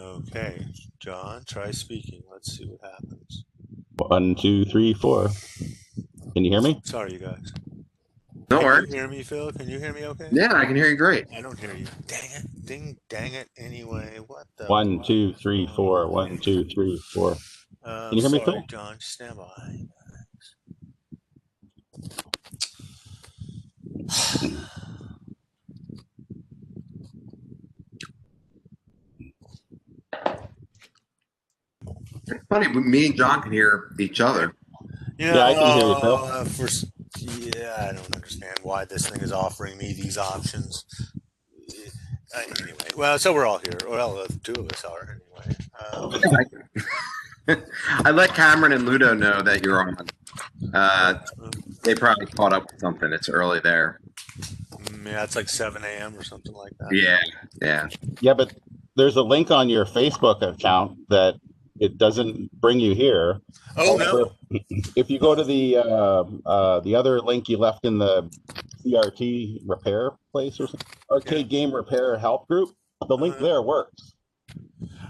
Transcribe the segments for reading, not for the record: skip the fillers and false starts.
Okay, John, try speaking. Let's see what happens. 1, 2, 3, 4. Can you hear me? Sorry, you guys. No Can worries. you hear me, Phil? Can you hear me okay? Yeah, I can hear you great. I don't hear you. Dang it. Dang it. Anyway, what the? 1, 2, 3, 4. 1, 2, 3, 4. Can you hear me, Sorry, Phil? John. Stand by. It's funny, me and John can hear each other. Yeah, I can hear you, Phil. I don't understand why this thing is offering me these options. Anyway, well, so we're all here. Well, the two of us are anyway. I let Cameron and Ludo know that you're on. They probably caught up with something. It's early there. Yeah, it's like 7 a.m. or something like that. Yeah. Yeah, but there's a link on your Facebook account that it doesn't bring you here. Oh, no. If you go to the other link you left in the CRT repair place or something, arcade game repair help group, the link there works.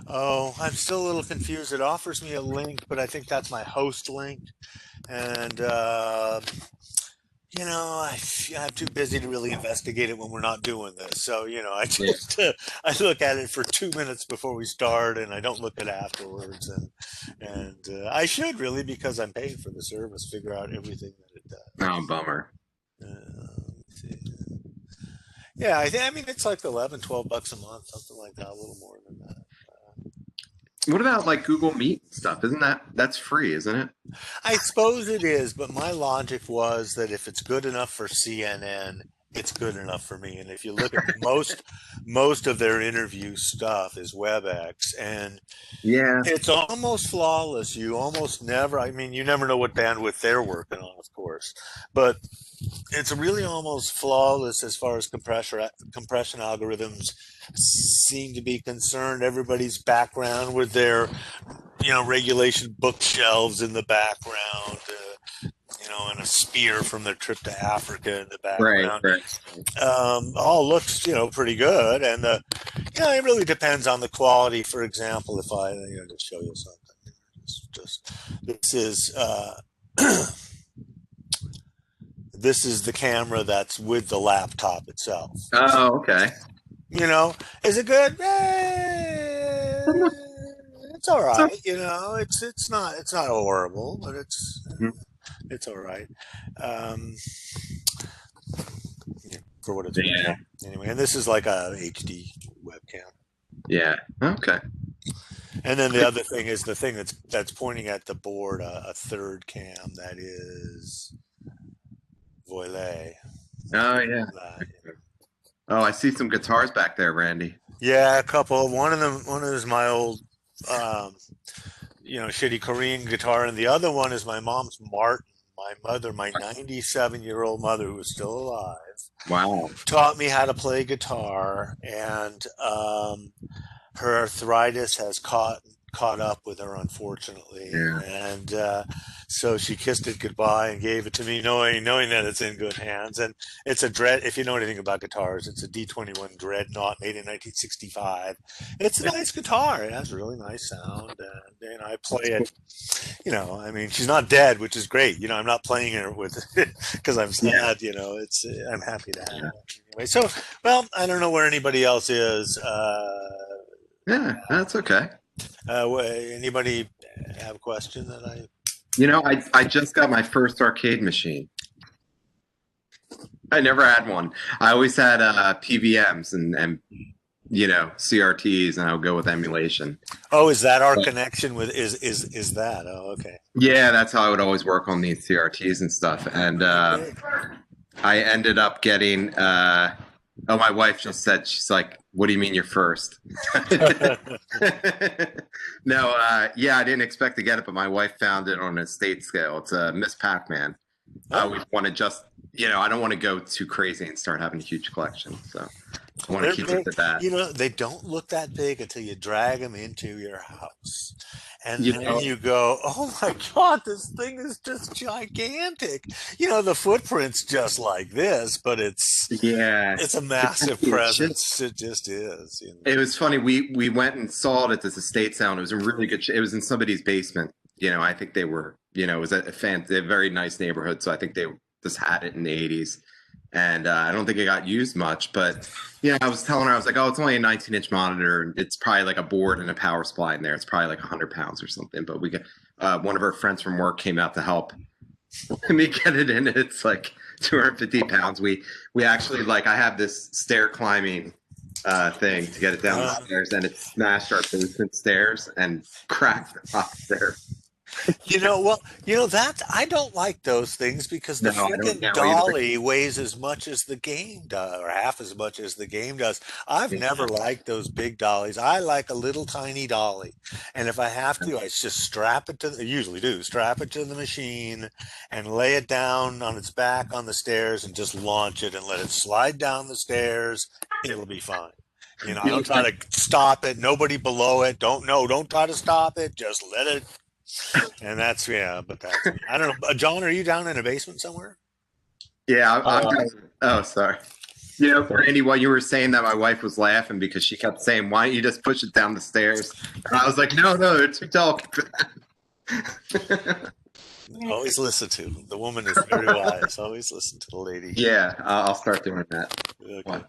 Oh, I'm still a little confused. It offers me a link, but I think that's my host link. And, I'm too busy to really investigate it when we're not doing this. So, I just, I look at it for 2 minutes before we start, and I don't look at it afterwards. And I should really, because I'm paying for the service, figure out everything that it does. Oh, bummer. Yeah, I mean, it's like 11, 12 bucks a month, something like that, a little more than that. What about like Google Meet and stuff? That's free, isn't it? I suppose it is, but my logic was that if it's good enough for CNN, it's good enough for me. And if you look at most of their interview stuff is WebEx, and it's almost flawless. You almost never, I mean, you never know what bandwidth they're working on, of course, but it's really almost flawless as far as compression algorithms seem to be concerned. Everybody's background with their regulation bookshelves in the background, and a spear from their trip to Africa in the background. Right. All looks, pretty good. And it really depends on the quality. For example, if I, just show you something, this is the camera that's with the laptop itself. Oh, okay. Is it good? It's all right. It's not horrible, but it's all right. For what it's worth. Anyway, and this is like a HD webcam. Yeah. Okay. And then the other thing is the thing that's pointing at the board, a third cam that is Voilet. Oh yeah. Oh, I see some guitars back there, Randy. Yeah, a couple. One of them is my old, shitty Korean guitar, and the other one is my mom's Martin. My mother, my 97-year-old mother, who is still alive. Wow. Taught me how to play guitar, and her arthritis has caught up with her, unfortunately. Yeah. And so she kissed it goodbye and gave it to me, knowing that it's in good hands. And it's if you know anything about guitars, it's a D21 dreadnought made in 1965. And it's a nice guitar. It has a really nice sound. And I play it, I mean, she's not dead, which is great. I'm not playing her with because I'm sad, I'm happy to have it. Anyway, so, well, I don't know where anybody else is. Yeah, that's okay. Anybody have a question that I... I just got my first arcade machine. I never had one. I always had PVMs and CRTs, and I would go with emulation. Oh, is that our connection with is that? Oh, okay. Yeah, that's how I would always work on these CRTs and stuff. And I ended up getting my wife just said, she's like, what do you mean you're first? No, I didn't expect to get it, but my wife found it on an estate scale. It's a Miss Pac-Man. We won I don't want to go too crazy and start having a huge collection. So I want to They're keep big. it to that. They don't look that big until you drag them into your house. And You then know, you go, oh my God, this thing is just gigantic. The footprint's just like this, but it's yeah, it's a it's massive presence. It just is. It was funny. We went and saw it at this estate sale. And it was a really good. It was in somebody's basement. I think they were. It was a very nice neighborhood. So I think they just had it in the '80s, and I don't think it got used much. But I was telling her, I was like, oh, it's only a 19-inch monitor, and it's probably like a board and a power supply in there. It's probably like 100 pounds or something. But we got one of our friends from work came out to help me get it in. It's like 250 pounds. We actually I have this stair climbing thing to get it down the stairs, and it smashed our basement stairs and cracked the top there. That I don't like those things because the freaking dolly weighs as much as the game does, or half as much as the game does. I've never liked those big dollies. I like a little tiny dolly, and if I have to, I just strap it to. I usually do strap it to the machine and lay it down on its back on the stairs and just launch it and let it slide down the stairs. It'll be fine. I don't try to stop it. Nobody below it. Don't try to stop it. Just let it. And that's but I don't know. John, are you down in a basement somewhere? Yeah, I'm sorry. Randy, while you were saying that, my wife was laughing because she kept saying, "Why don't you just push it down the stairs?" And I was like, "No, it's too delicate." Always listen to the woman is very wise. Always listen to the lady. Yeah, I'll start doing that. Okay.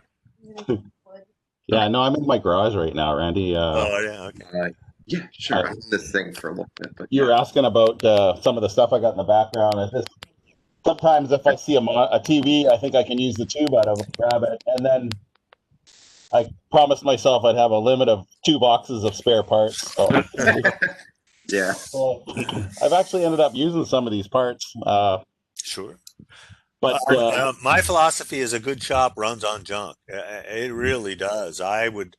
Yeah, no, I'm in my garage right now, Randy. Okay. Yeah, sure. I'm this thing for a little bit, but you were asking about some of the stuff I got in the background. Sometimes if I see a TV, I think I can use the tube out of it, grab it, and then I promised myself I'd have a limit of 2 boxes of spare parts. So, yeah. So I've actually ended up using some of these parts. Sure. But my philosophy is a good shop runs on junk. It really does. I would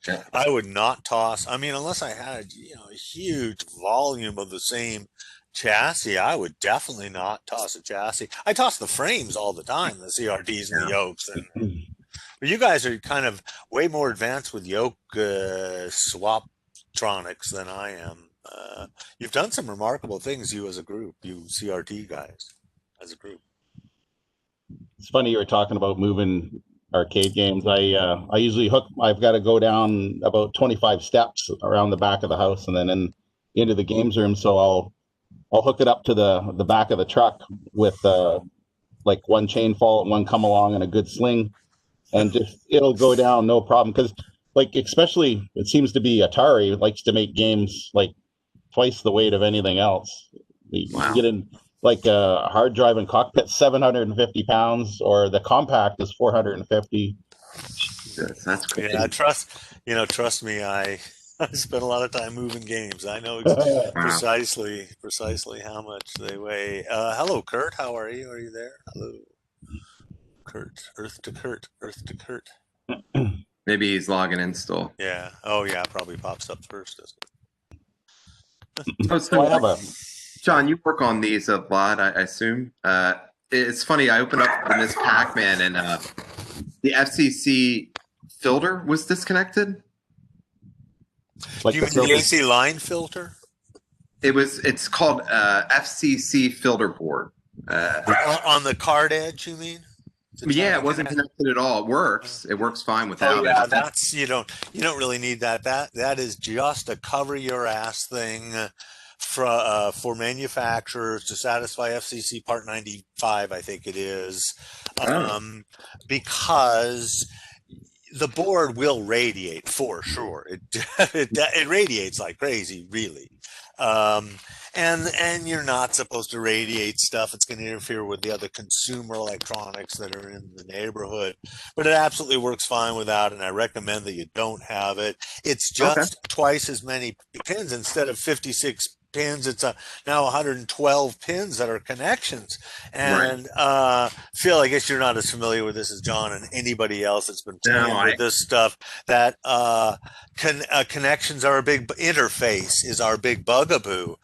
not toss. I mean, unless I had a huge volume of the same chassis, I would definitely not toss a chassis. I toss the frames all the time, the CRTs and the yokes. But you guys are kind of way more advanced with yoke swaptronics than I am. You've done some remarkable things, you as a group, you CRT guys as a group. It's funny you were talking about moving arcade games. I usually I've got to go down about 25 steps around the back of the house and then into the games room. So I'll hook it up to the back of the truck with one chain fall and one come along and a good sling, and just it'll go down no problem. Because especially it seems to be Atari likes to make games like twice the weight of anything else. Wow. You get in a hard drive and cockpit, 750 pounds, or the compact is 450. That's crazy. Yeah, trust me, I spent a lot of time moving games. I know precisely how much they weigh. Hello, Kurt. How are you? Are you there? Hello, Kurt. Earth to Kurt. Maybe he's logging in still. Yeah. Oh, yeah. Probably pops up first, doesn't it? So John, you work on these a lot, I assume. It's funny. I opened up Miss Pac-Man and the FCC filter was disconnected. Do you mean the AC line filter? It's called FCC filter board. On the card edge, you mean? Yeah, it wasn't connected at all. It works. It works fine without it. Yeah, that's you don't really need that. That is just a cover your ass thing for manufacturers to satisfy FCC Part 95, I think it is, because the board will radiate for sure. It radiates like crazy, really. And you're not supposed to radiate stuff. It's going to interfere with the other consumer electronics that are in the neighborhood. But it absolutely works fine without, and I recommend that you don't have it. It's just twice as many pins instead of 56 pins. It's now 112 pins that are connections. And Phil, I guess you're not as familiar with this as John and anybody else that's been playing with this stuff. That connections are a big interface is our big bugaboo,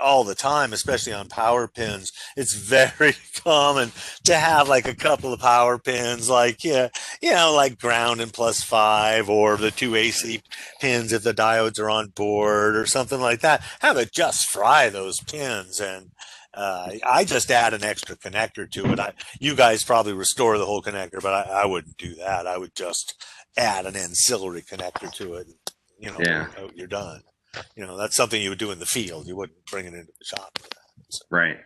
all the time, especially on power pins. It's very common to have like a couple of power pins, like like ground and +5, or the two AC pins if the diodes are on board or something like that. Have it just fry those pins, and I just add an extra connector to it. You guys probably restore the whole connector, but I wouldn't do that. I would just add an ancillary connector to it. Yeah. You're done. That's something you would do in the field. You wouldn't bring it into the shop for that. So. Right.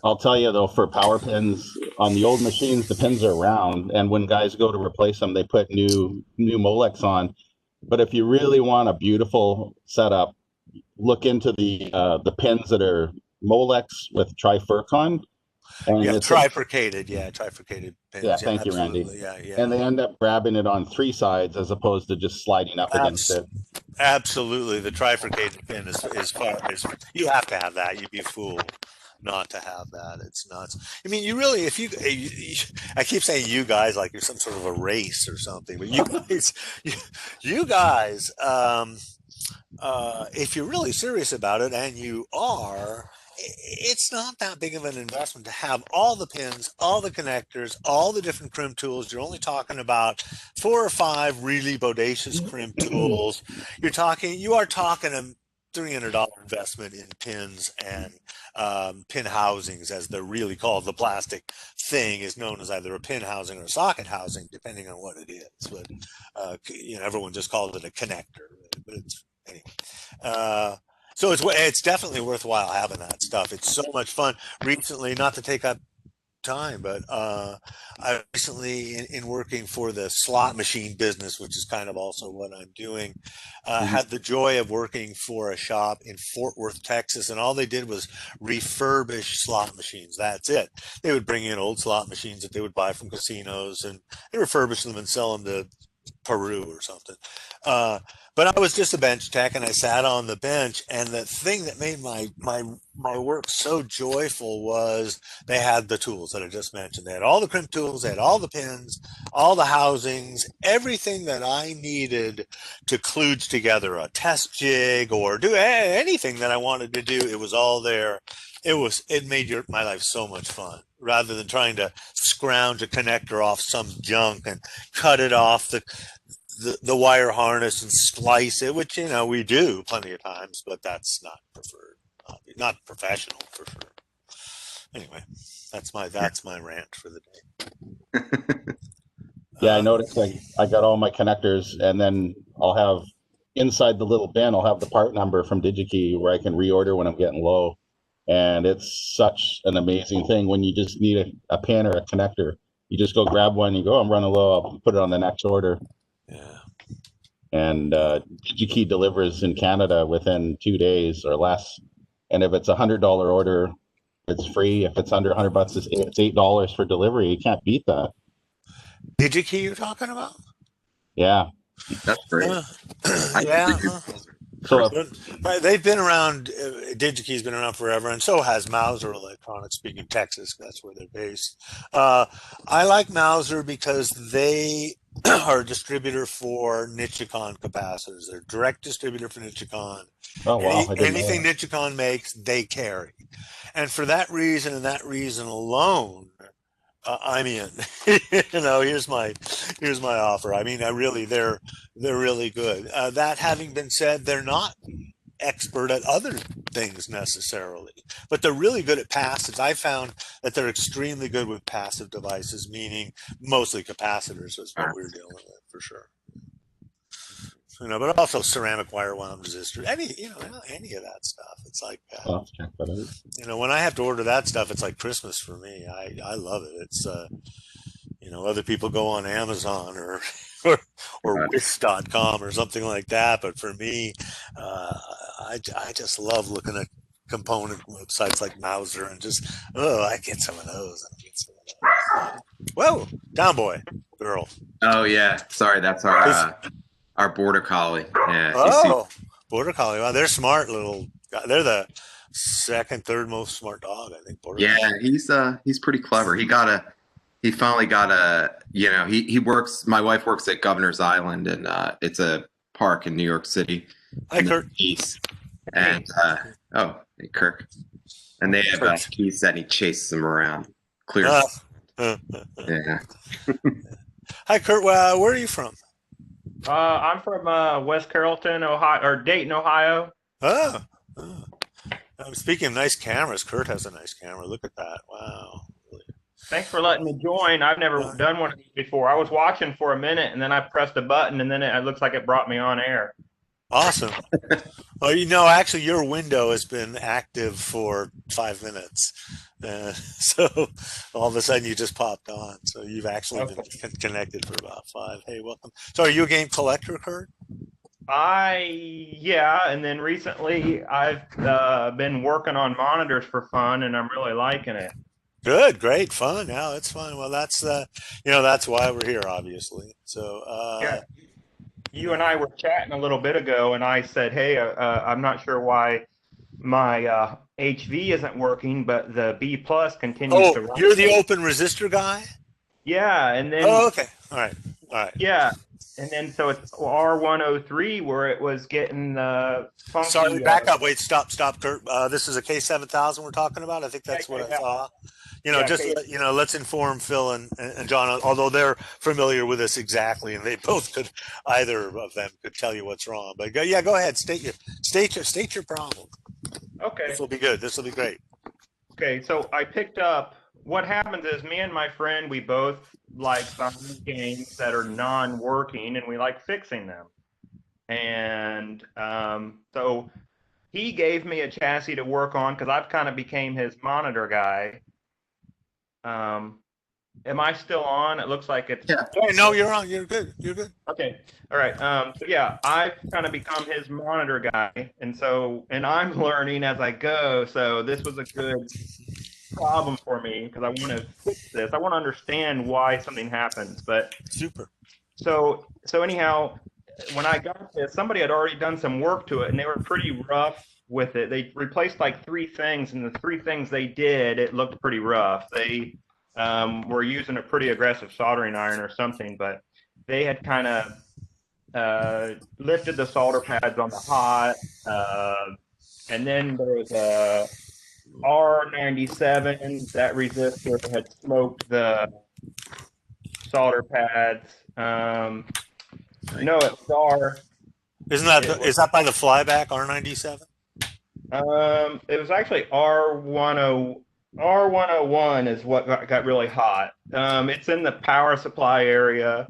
I'll tell you though, for power pins on the old machines, the pins are round, and when guys go to replace them, they put new Molex on. But if you really want a beautiful setup, look into the pins that are Molex with trifurcon. And trifurcated pins. Yeah, thank you, Randy. Yeah. And they end up grabbing it on 3 sides as opposed to just sliding up against it. Absolutely, the trifurcated pin is you have to have that. You'd be a fool not to have that. It's nuts. I mean, you really, I keep saying you guys like you're some sort of a race or something, but you guys, if you're really serious about it, and you are, it's not that big of an investment to have all the pins, all the connectors, all the different crimp tools. You're only talking about 4 or 5 really bodacious crimp tools. You are talking a $300 investment in pins and pin housings, as they're really called. The plastic thing is known as either a pin housing or a socket housing, depending on what it is. But everyone just calls it a connector. But it's anyway. So it's definitely worthwhile having that stuff. It's so much fun. Recently, not to take up time, but I recently, in working for the slot machine business, which is kind of also what I'm doing, had the joy of working for a shop in Fort Worth, Texas, and all they did was refurbish slot machines. That's it. They would bring in old slot machines that they would buy from casinos, and they refurbish them and sell them to Peru or something. But I was just a bench tech, and I sat on the bench, and the thing that made my work so joyful was they had the tools that I just mentioned. They had all the crimp tools, they had all the pins, all the housings, everything that I needed to kludge together a test jig or do anything that I wanted to do. It was all there. It made my life so much fun, rather than trying to scrounge a connector off some junk and cut it off the wire harness and splice it, which we do plenty of times, but that's not preferred, not professional for sure. Anyway, that's my rant for the day. Yeah, I noticed I got all my connectors, and then I'll have inside the little bin, I'll have the part number from DigiKey where I can reorder when I'm getting low. And it's such an amazing thing when you just need a pin or a connector. You just go grab one, you go, I'm running low, I'll put it on the next order. Yeah. And DigiKey delivers in Canada within 2 days or less. And if it's $100 order, it's free. If it's under $100, it's $8 for delivery. You can't beat that. DigiKey you're talking about? Yeah. That's great. Yeah. So they've been around. DigiKey's been around forever, and so has Mauser Electronics. Speaking of Texas, that's where they're based. I like Mauser because they are a distributor for Nichicon capacitors. They're a direct distributor for Nichicon. Oh wow! Anything Nichicon makes, they carry, and for that reason and that reason alone, I'm in. Here's my offer. I mean, they're really good. That having been said, they're not expert at other things necessarily, but they're really good at passives. I found that they're extremely good with passive devices, meaning mostly capacitors is what we're dealing with for sure. But also ceramic wire wound resistor, any of that stuff. It's like, when I have to order that stuff, it's like Christmas for me. I love it. It's, other people go on Amazon or Wish.com or something like that. But for me, I just love looking at component websites like Mauser and just, I get some of those. Whoa, down boy, girl. Oh yeah, sorry, that's our border collie. Yeah. Border collie. Wow, they're smart little. They're the second, third most smart dog, I think. He's pretty clever. He finally got a. He works. My wife works at Governor's Island, and it's a park in New York City. Hi, Kurt. East. And oh, hey, Kirk. And they have a key set, and he chases them around. Clears. Yeah. Hi, Kurt. Where are you from? I'm from West Carrollton, Ohio, or Dayton, Ohio. Oh. Speaking of nice cameras, Kurt has a nice camera. Look at that. Wow. Thanks for letting me join. I've never done one of these before. I was watching for a minute, and then I pressed a button, and then it looks like it brought me on air. Awesome. Well, you know, actually, your window has been active for 5 minutes. So all of a sudden, you just popped on. So you've actually been connected for about 5. Hey, welcome. So are you a game collector, Kurt? Yeah, and then recently I've been working on monitors for fun, and I'm really liking it. Good, great, fun. Yeah, it's fun. Well, that's that's why we're here, obviously. So yeah, you and I were chatting a little bit ago, and I said, hey, I'm not sure why my HV isn't working, but the B plus continues to run. You're the open resistor guy? Yeah, and then okay, all right. Yeah, and then so it's R103 where it was getting funky. Sorry, back up. Wait, stop, Kurt. This is a K7000 we're talking about. I think that's what I saw. Let's inform Phil and John, although they're familiar with this exactly, and they both could, either of them could tell you what's wrong. But go ahead, state your problem. Okay, this will be good. This will be great. Okay, so I picked up. What happens is me and my friend, we both like some games that are non-working, and we like fixing them. And so he gave me a chassis to work on because I've kind of became his monitor guy. Am I still on? It looks like it's. Yeah. No, you're on. You're good. Okay. All right. So yeah, I've kind of become his monitor guy, and I'm learning as I go. So this was a good problem for me because I want to fix this. I want to understand why something happens. But super. So anyhow, when I got this, somebody had already done some work to it, and they were pretty rough with it. They replaced like 3 things, and the 3 things they did, it looked pretty rough. They were using a pretty aggressive soldering iron or something, but they had kind of lifted the solder pads on the hot, and then there was a R97. That resistor had smoked the solder pads. No, it was R. Is that by the flyback R97? It was actually R101 is what got really hot. It's in the power supply area,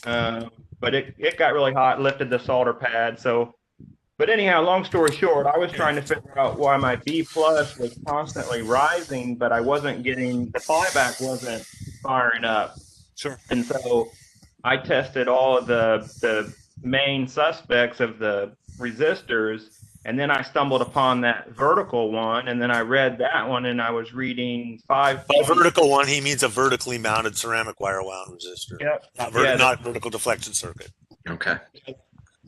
but it got really hot, lifted the solder pad. So, but anyhow, long story short, I was trying to figure out why my B plus was constantly rising, but I wasn't getting, the flyback wasn't firing up. Sure. And so I tested all of the main suspects of the resistors, and then I stumbled upon that vertical one, and then I read that one, and I was reading 5. By vertical one, he means a vertically mounted ceramic wire wound resistor. Yep. Not vertical deflection circuit. Okay.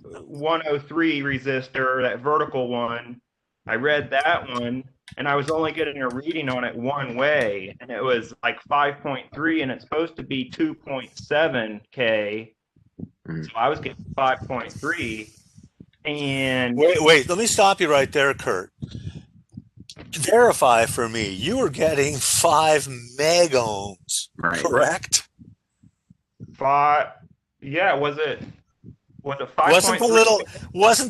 103 resistor, that vertical one. I read that one, and I was only getting a reading on it one way, and it was like 5.3, and it's supposed to be 2.7 K. So I was getting 5.3. And wait, let me stop you right there, Kurt. Verify for me. You were getting 5 megohms, right? Correct? 5. Yeah, was it 5? Wasn't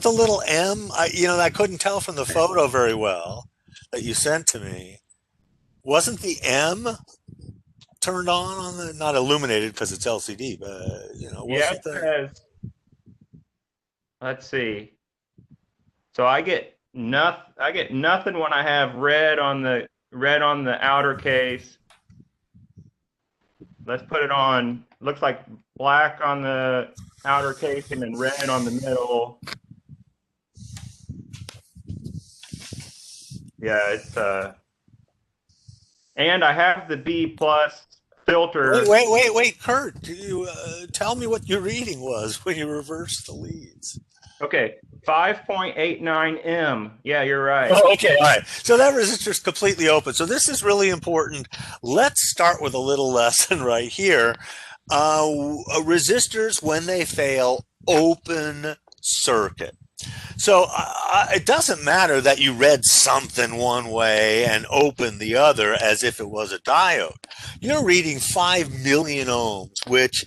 the little M? I couldn't tell from the photo very well that you sent to me. Wasn't the M turned on the, not illuminated because it's LCD, but yeah, it says. Let's see. So I get nothing when I have red on the outer case. Let's put it on. Looks like black on the outer case and then red on the middle. Yeah, it's and I have the B plus filter. Wait, Kurt. Do you tell me what your reading was when you reversed the leads? Okay, 5.89 M. Yeah, you're right. Oh, okay, all right. So that resistor's completely open. So this is really important. Let's start with a little lesson right here. Resistors, when they fail, open circuit. So it doesn't matter that you read something one way and opened the other as if it was a diode. You're reading 5 million ohms, which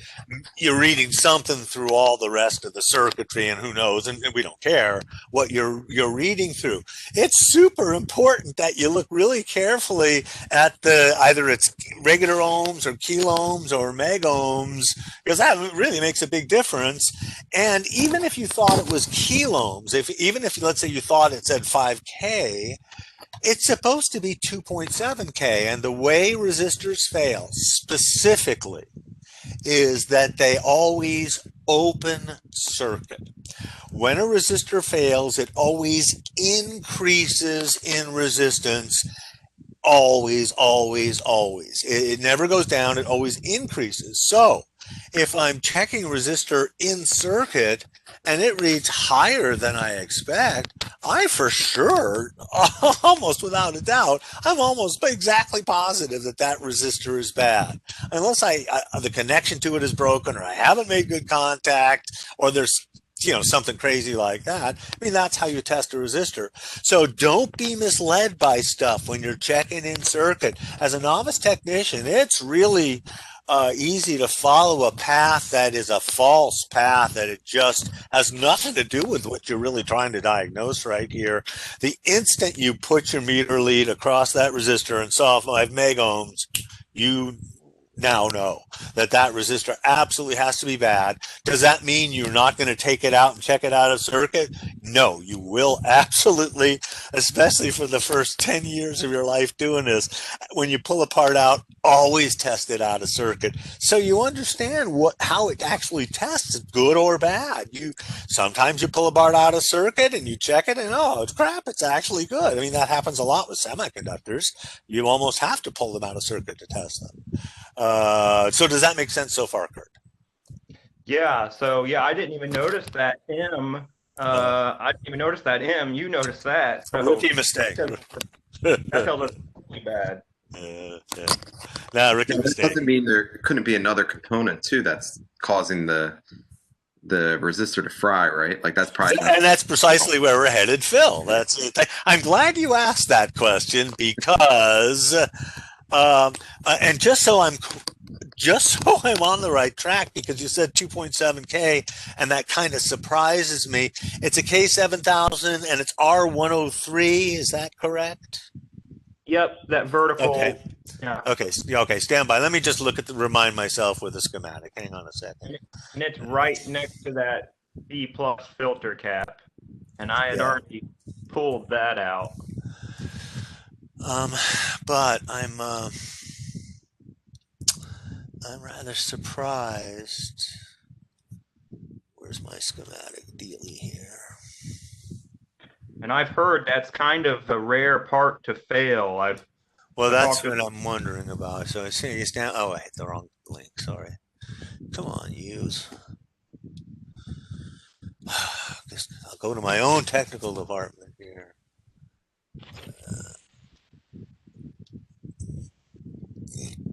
you're reading something through all the rest of the circuitry, and who knows, and we don't care what you're reading through. It's super important that you look really carefully at the either it's regular ohms or kilo ohms or mega ohms, because that really makes a big difference. And even if you thought it was kilo ohms, even if let's say you thought it said 5K, it's supposed to be 2.7K. And the way resistors fail specifically is that they always open circuit. When a resistor fails, it always increases in resistance. Always, always, always. It never goes down. It always increases. So if I'm checking resistor in circuit and it reads higher than I expect, I for sure, almost without a doubt, I'm almost exactly positive that that resistor is bad. Unless the connection to it is broken, or I haven't made good contact, or there's something crazy like that. I mean, that's how you test a resistor. So don't be misled by stuff when you're checking in circuit. As a novice technician, it's really easy to follow a path that is a false path, that it just has nothing to do with what you're really trying to diagnose right here. The instant you put your meter lead across that resistor and saw 5 mega ohms, you now know that that resistor absolutely has to be bad. Does that mean you're not going to take it out and check it out of circuit? No, you will absolutely, especially for the first 10 years of your life doing this. When you pull a part out, always test it out of circuit so you understand how it actually tests, good or bad. Sometimes you pull a part out of circuit and you check it and it's crap, it's actually good. I mean, that happens a lot with semiconductors. You almost have to pull them out of circuit to test them. So does that make sense so far, Kurt? Yeah. So yeah, I didn't even notice that M. I didn't even notice that M. You noticed that. So rookie mistake. That tells us really bad. Yeah. Nah, rookie mistake. That doesn't mean there couldn't be another component too that's causing the resistor to fry, right? Like that's probably and that's precisely where we're headed, Phil. I'm glad you asked that question, because and just so I'm on the right track, because you said 2.7K, and that kind of surprises me. It's a K7000 and it's R103. Is that correct? Yep, that vertical. Okay. Yeah. Okay. Stand by. Let me just remind myself with a schematic. Hang on a second. And it's right next to that B+ filter cap, and I had already pulled that out. But I'm rather surprised. Where's my schematic dealie here? And I've heard that's kind of a rare part to fail. Well, that's what I'm wondering about. So I see you stand. Oh, I hit the wrong link. Sorry. Come on, use. I'll go to my own technical department here.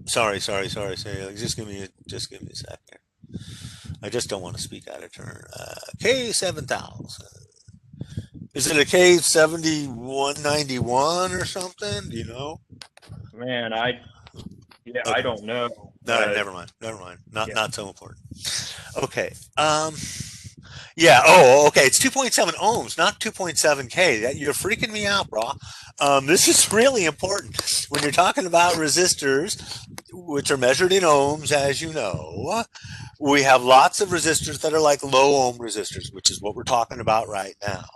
Sorry. Just give me a sec here. I just don't want to speak out of turn. K7000. Is it a K7191 or something? Do you know? Man, I don't know. No, never mind. Not so important. Okay. Yeah. Oh, okay. It's 2.7 ohms, not 2.7K. You're freaking me out, bro. This is really important when you're talking about resistors, which are measured in ohms, as you know. We have lots of resistors that are like low ohm resistors, which is what we're talking about right now.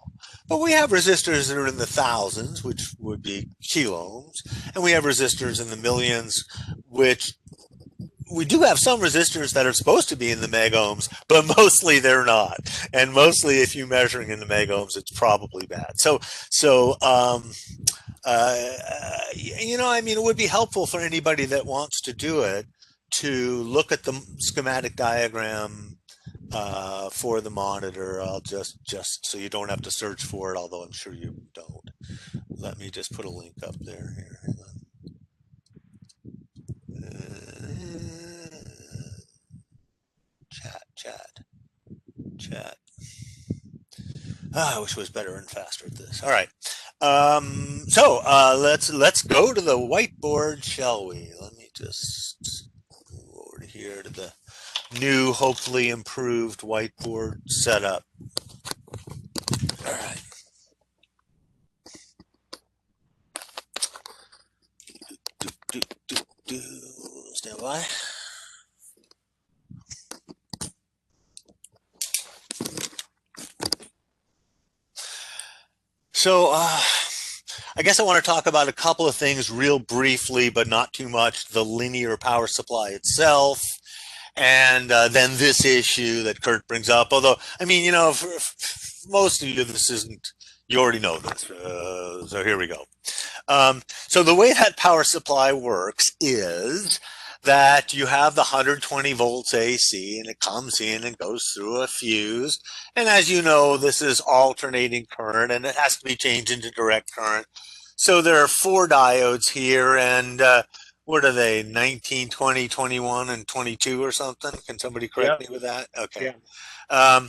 But we have resistors that are in the thousands, which would be kilo ohms, and we have resistors in the millions, which we do have some resistors that are supposed to be in the mega ohms, but mostly they're not. And mostly, if you're measuring in the mega ohms, it's probably bad. I mean, it would be helpful for anybody that wants to do it to look at the schematic diagram for the monitor. I'll just so you don't have to search for it, although I'm sure you don't. Let me just put a link up there here. Hang on. Chat. I wish I was better and faster at this. All right. Let's go to the whiteboard, shall we? Let me just go over here to the new, hopefully improved whiteboard setup. All right. Stand by. So, I guess I want to talk about a couple of things real briefly, but not too much. The linear power supply itself, and then this issue that Kurt brings up. Although, I mean, you know, for most of you, this isn't, you already know this. So here we go. So the way that power supply works is that you have the 120 volts AC, and it comes in and goes through a fuse. And as you know, this is alternating current, and it has to be changed into direct current. So there are 4 diodes here, and what are they, 19, 20, 21, and 22 or something? Can somebody correct me with that? Okay. Yeah.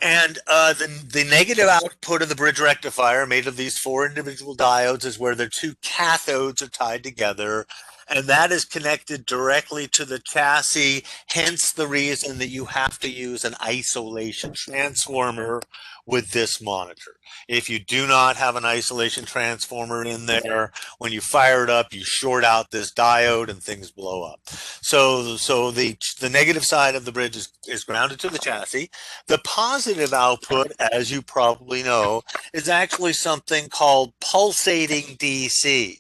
And the negative output of the bridge rectifier, made of these 4 individual diodes, is where the 2 cathodes are tied together. And that is connected directly to the chassis, hence the reason that you have to use an isolation transformer with this monitor. If you do not have an isolation transformer in there, when you fire it up, you short out this diode and things blow up. So the negative side of the bridge is grounded to the chassis. The positive output, as you probably know, is actually something called pulsating DC.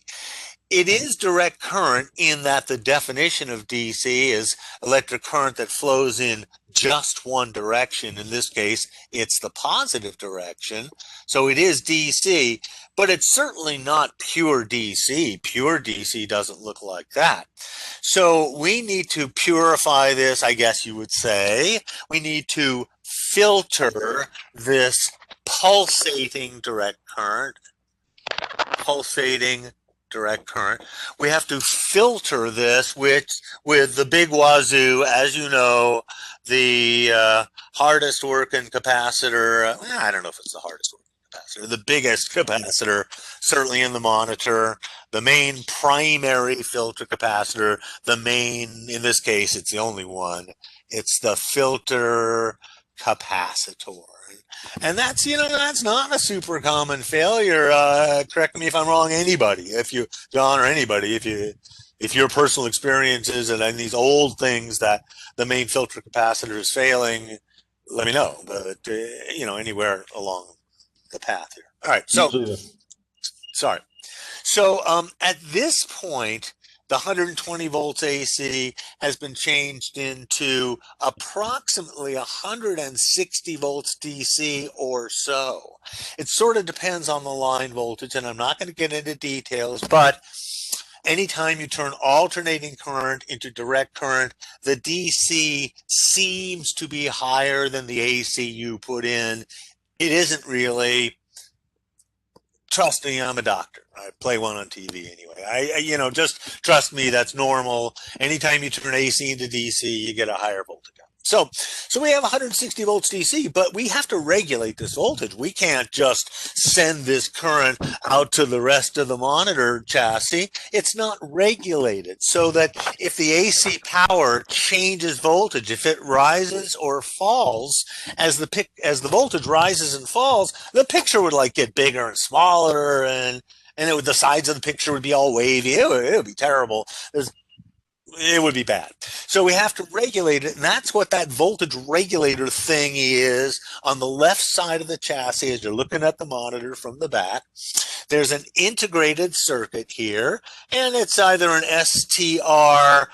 It is direct current in that the definition of DC is electric current that flows in just one direction. In this case, it's the positive direction. So it is DC, but it's certainly not pure DC. Pure DC doesn't look like that. So we need to purify this, I guess you would say. We need to filter this pulsating direct current. We have to filter this with the big wazoo, as you know, the hardest working capacitor. I don't know if it's the hardest working capacitor, the biggest capacitor, certainly in the monitor, the main primary filter capacitor, the main, in this case, it's the only one. It's the filter capacitor. And that's, you know, that's not a super common failure. Correct me if I'm wrong, anybody, if you, John, or anybody, if your personal experiences and these old things that the main filter capacitor is failing, let me know. But, you know, anywhere along the path here. All right. So, sorry. So at this point, the 120 volts AC has been changed into approximately 160 volts DC or so. It sort of depends on the line voltage, and I'm not going to get into details, but anytime you turn alternating current into direct current, the DC seems to be higher than the AC you put in. It isn't really. Trust me, I'm a doctor. I play one on TV anyway. You know, just trust me, that's normal. Anytime you turn AC into DC, you get a higher voltage. So we have 160 volts DC, but we have to regulate this voltage. We can't just send this current out to the rest of the monitor chassis. It's not regulated, so that if the AC power changes voltage, if it rises or falls, as the voltage rises and falls, the picture would like get bigger and smaller, and the sides of the picture would be all wavy. It would be terrible. It would be bad. So we have to regulate it, and that's what that voltage regulator thing is on the left side of the chassis as you're looking at the monitor from the back. There's an integrated circuit here, and it's either an STR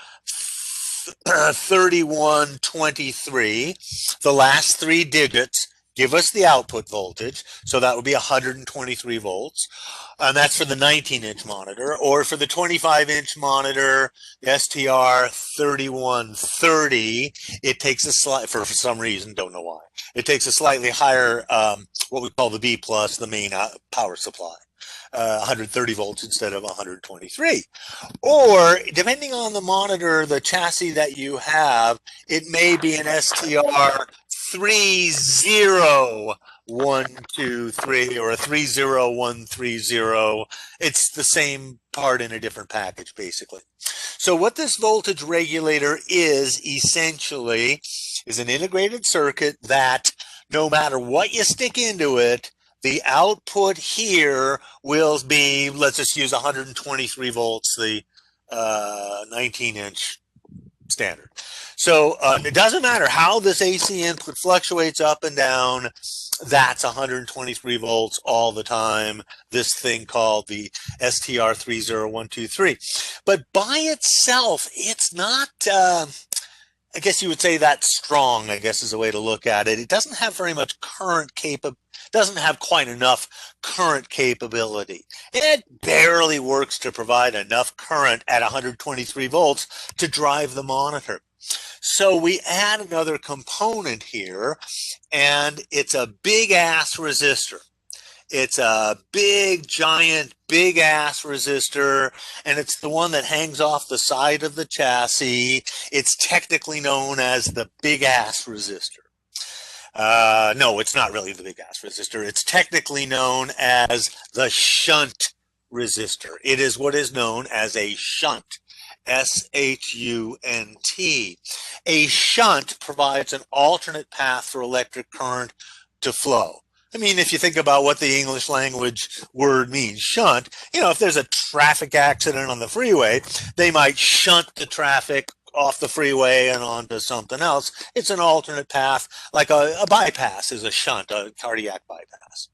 3123. The last 3 digits give us the output voltage, so that would be 123 volts. And that's for the 19-inch monitor. Or for the 25-inch monitor, the STR 3130, it takes a slight, for some reason, don't know why, it takes a slightly higher, what we call the B+, the main power supply. 130 volts instead of 123. Or, depending on the monitor, the chassis that you have, it may be an STR 30 123 or a 30130. It's the same part in a different package, basically. So what this voltage regulator is essentially is an integrated circuit that no matter what you stick into it, the output here will be, let's just use 123 volts, the 19-inch standard. So it doesn't matter how this AC input fluctuates up and down, that's 123 volts all the time, this thing called the STR30123. But by itself, it's not, I guess you would say that's strong, I guess is a way to look at it. It doesn't have very much current doesn't have quite enough current capability. It barely works to provide enough current at 123 volts to drive the monitor. So we add another component here, and it's a big ass resistor. It's a big, giant, big ass resistor, and it's the one that hangs off the side of the chassis. It's technically known as the big ass resistor. No, it's not really the big ass resistor. It's technically known as the shunt resistor. It is what is known as a shunt. S-H-U-N-T. A shunt provides an alternate path for electric current to flow. I mean, if you think about what the English language word means, shunt, you know, if there's a traffic accident on the freeway, they might shunt the traffic off the freeway and onto something else. It's an alternate path, like a bypass is a shunt, a cardiac bypass.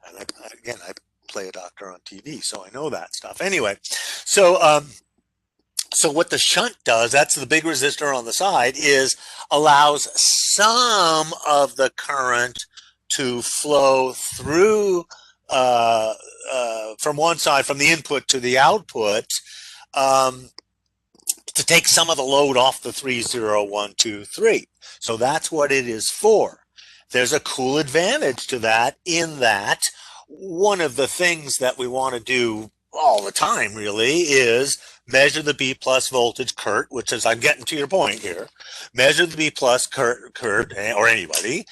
And again, I play a doctor on TV, so I know that stuff. Anyway, so what the shunt does, that's the big resistor on the side, is allows some of the current to flow through from one side, from the input to the output, to take some of the load off the 30123. So that's what it is for. There's a cool advantage to that, in that one of the things that we want to do all the time really is measure the B plus voltage, Kurt, which is, I'm getting to your point here, measure the B plus Kurt, or anybody,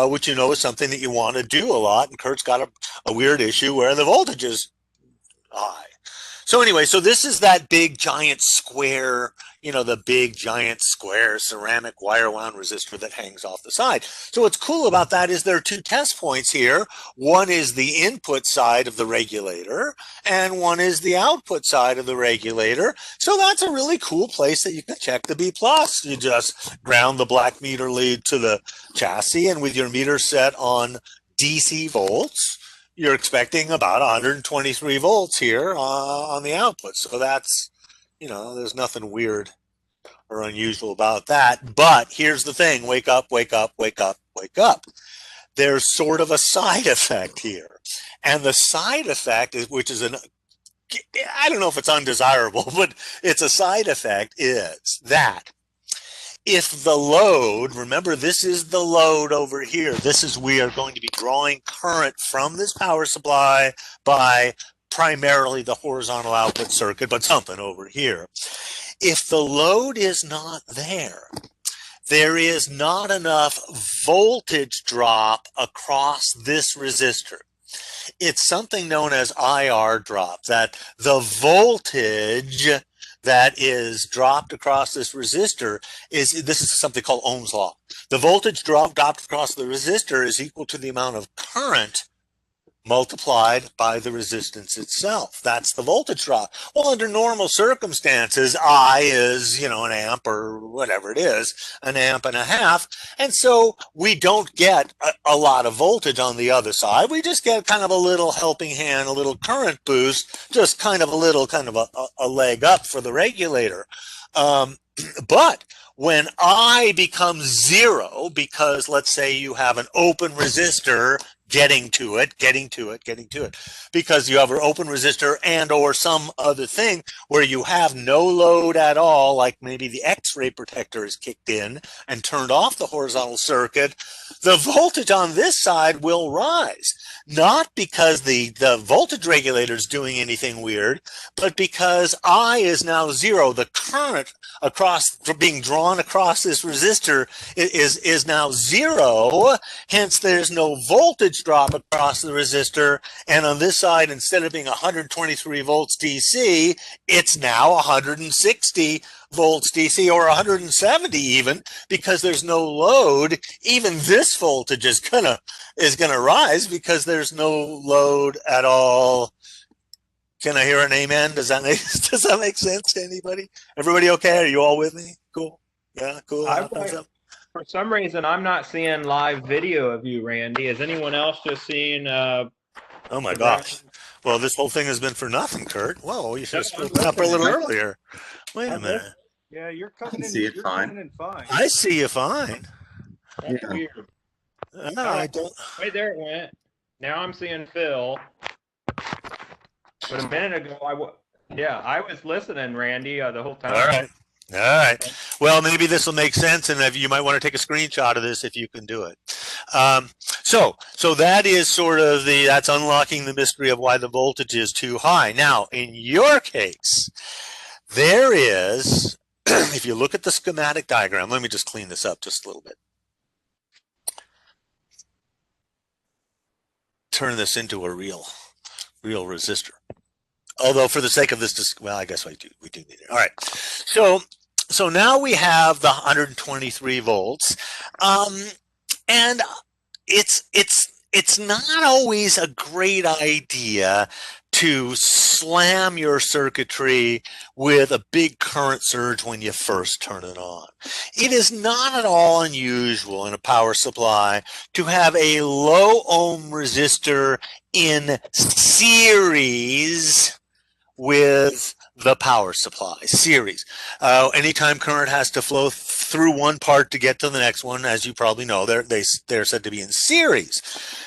which you know is something that you want to do a lot, and Kurt's got a weird issue where the voltage is high. So anyway, so this is that big giant square, you know, the big giant square ceramic wire wound resistor that hangs off the side. So what's cool about that is there are two test points here. One is the input side of the regulator, and one is the output side of the regulator. So that's a really cool place that you can check the B plus. You just ground the black meter lead to the chassis, and with your meter set on DC volts, you're expecting about 123 volts here on the output. So that's, you know, there's nothing weird or unusual about that. But here's the thing, wake up, wake up, wake up, wake up. There's sort of a side effect here. And the side effect, is, which is I don't know if it's undesirable, but it's a side effect, is that if the load, remember this is the load over here, this is, we are going to be drawing current from this power supply by primarily the horizontal output circuit, but something over here. If the load is not there, there is not enough voltage drop across this resistor. It's something known as IR drop, that the voltage that is dropped across this resistor this is something called Ohm's law. The voltage dropped across the resistor is equal to the amount of current multiplied by the resistance itself. That's the voltage drop. Well, under normal circumstances, I is, you know, an amp or whatever it is, an amp and a half. And so we don't get a lot of voltage on the other side. We just get kind of a little helping hand, a little current boost, just kind of a leg up for the regulator. But when I becomes zero, because let's say you have an open resistor getting to it, because you have an open resistor and or some other thing where you have no load at all, like maybe the X-ray protector is kicked in and turned off the horizontal circuit, the voltage on this side will rise. Not because the voltage regulator is doing anything weird, but because I is now zero. The current being drawn across this resistor is now zero. Hence, there's no voltage drop across the resistor. And on this side, instead of being 123 volts DC, it's now 160 volts DC, or 170 even, because there's no load. Even this voltage is gonna rise because there's no load at all. Can I hear an amen? Does that make sense to anybody? Everybody okay? Are you all with me? Cool. Yeah, cool. For some reason, I'm not seeing live video of you, Randy. Is anyone else just seeing? Oh my gosh! Well, this whole thing has been for nothing, Kurt. Whoa, you should have spoken up a little earlier. Wait a minute. Yeah, you're coming in. See it fine. Coming in fine. I see you fine. That's weird. No, I don't. Wait, there it went. Now I'm seeing Phil. But a minute ago, I was listening, Randy, the whole time. All right. Well, maybe this will make sense, and you might want to take a screenshot of this if you can do it. So that is sort of that's unlocking the mystery of why the voltage is too high. Now, in your case, there is, if you look at the schematic diagram, let me just clean this up just a little bit. Turn this into a real resistor. Although for the sake of this, well, I guess we do need it. All right. So now we have the 123 volts, and it's not always a great idea to slam your circuitry with a big current surge when you first turn it on. It is not at all unusual in a power supply to have a low ohm resistor in series with the power supply. Series. Anytime current has to flow through one part to get to the next one, as you probably know, they're said to be in series.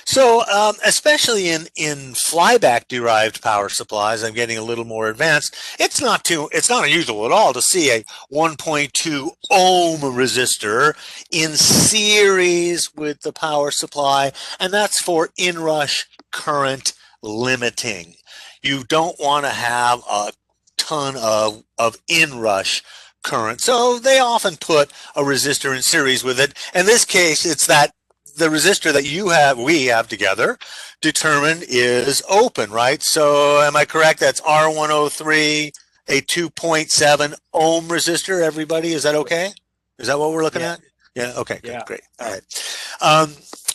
So especially in flyback derived power supplies, I'm getting a little more advanced. It's not unusual at all to see a 1.2 ohm resistor in series with the power supply, and that's for inrush current limiting. You don't want to have a ton of inrush current. So they often put a resistor in series with it. In this case, it's that the resistor that we have together determined is open, right? So am I correct? That's R103, a 2.7 ohm resistor, everybody. Is that okay? Is that what we're looking at? Yeah. Okay. Good, great. All right.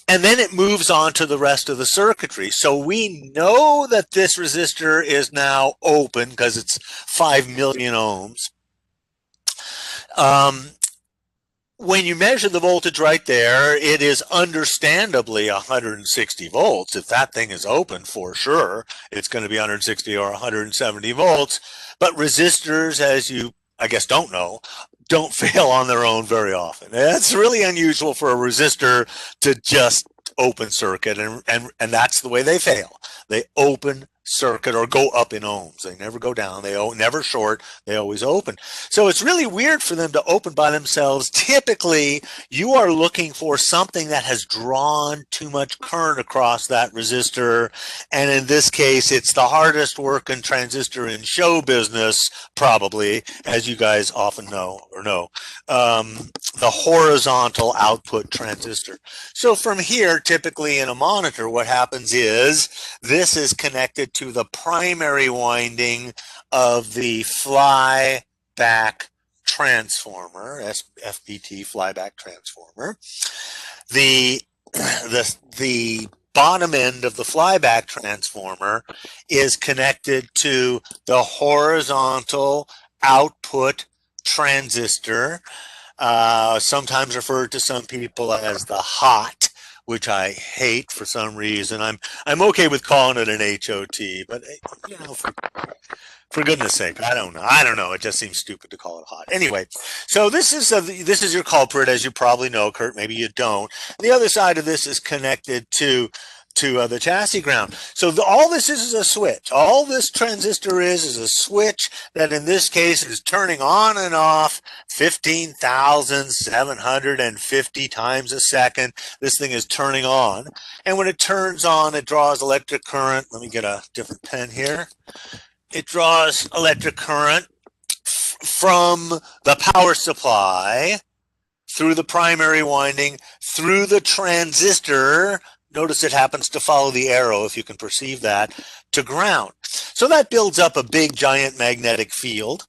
And then it moves on to the rest of the circuitry. So we know that this resistor is now open because it's 5 million ohms. When you measure the voltage right there, it is understandably 160 volts. If that thing is open, for sure, it's going to be 160 or 170 volts. But resistors, as you, I guess, don't know, don't fail on their own very often. That's really unusual for a resistor to just open circuit, and that's the way they fail. They open circuit or go up in ohms. They never go down. They never short. They always open. So it's really weird for them to open by themselves. Typically, you are looking for something that has drawn too much current across that resistor. And in this case, it's the hardest working transistor in show business, probably, as you guys often know or know, the horizontal output transistor. So from here, typically in a monitor, what happens is this is connected to the primary winding of the flyback transformer, FBT flyback transformer. The bottom end of the flyback transformer is connected to the horizontal output transistor, sometimes referred to some people as the HOT, which I hate for some reason. I'm okay with calling it an HOT, but you know, for goodness sake, I don't know. It just seems stupid to call it hot. Anyway, so this is your culprit, as you probably know, Kurt. Maybe you don't. The other side of this is connected to to the chassis ground. So all this is a switch. All this transistor is a switch that in this case is turning on and off 15,750 times a second. This thing is turning on. And when it turns on, it draws electric current. Let me get a different pen here. It draws electric current from the power supply through the primary winding, through the transistor. Notice it happens to follow the arrow, if you can perceive that, to ground. So that builds up a big giant magnetic field.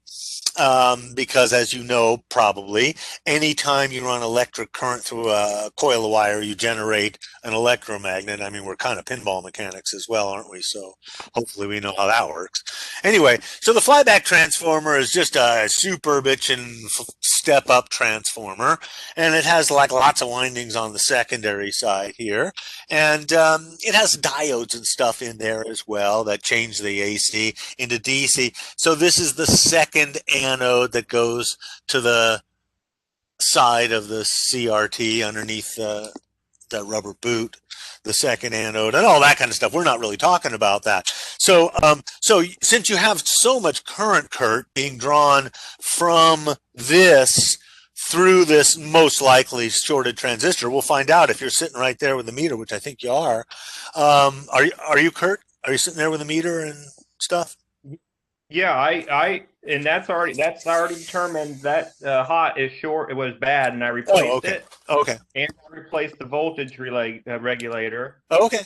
Because as you know, probably, anytime you run electric current through a coil of wire, you generate an electromagnet. I mean, we're kind of pinball mechanics as well, aren't we? So hopefully we know how that works. Anyway, so the flyback transformer is just a super bitchin' step-up transformer, and it has like lots of windings on the secondary side here, and it has diodes and stuff in there as well that change the AC into DC. So this is the second anode that goes to the side of the CRT underneath the rubber boot, the second anode, and all that kind of stuff. We're not really talking about that. So, so since you have so much current, Kurt, being drawn from this through this most likely shorted transistor, we'll find out if you're sitting right there with the meter, which I think you are. Are you, Kurt? Are you sitting there with a meter and stuff? Yeah, and that's already determined that hot is short. It was bad, and I replaced it. Okay. And I replaced the voltage relay regulator. Okay.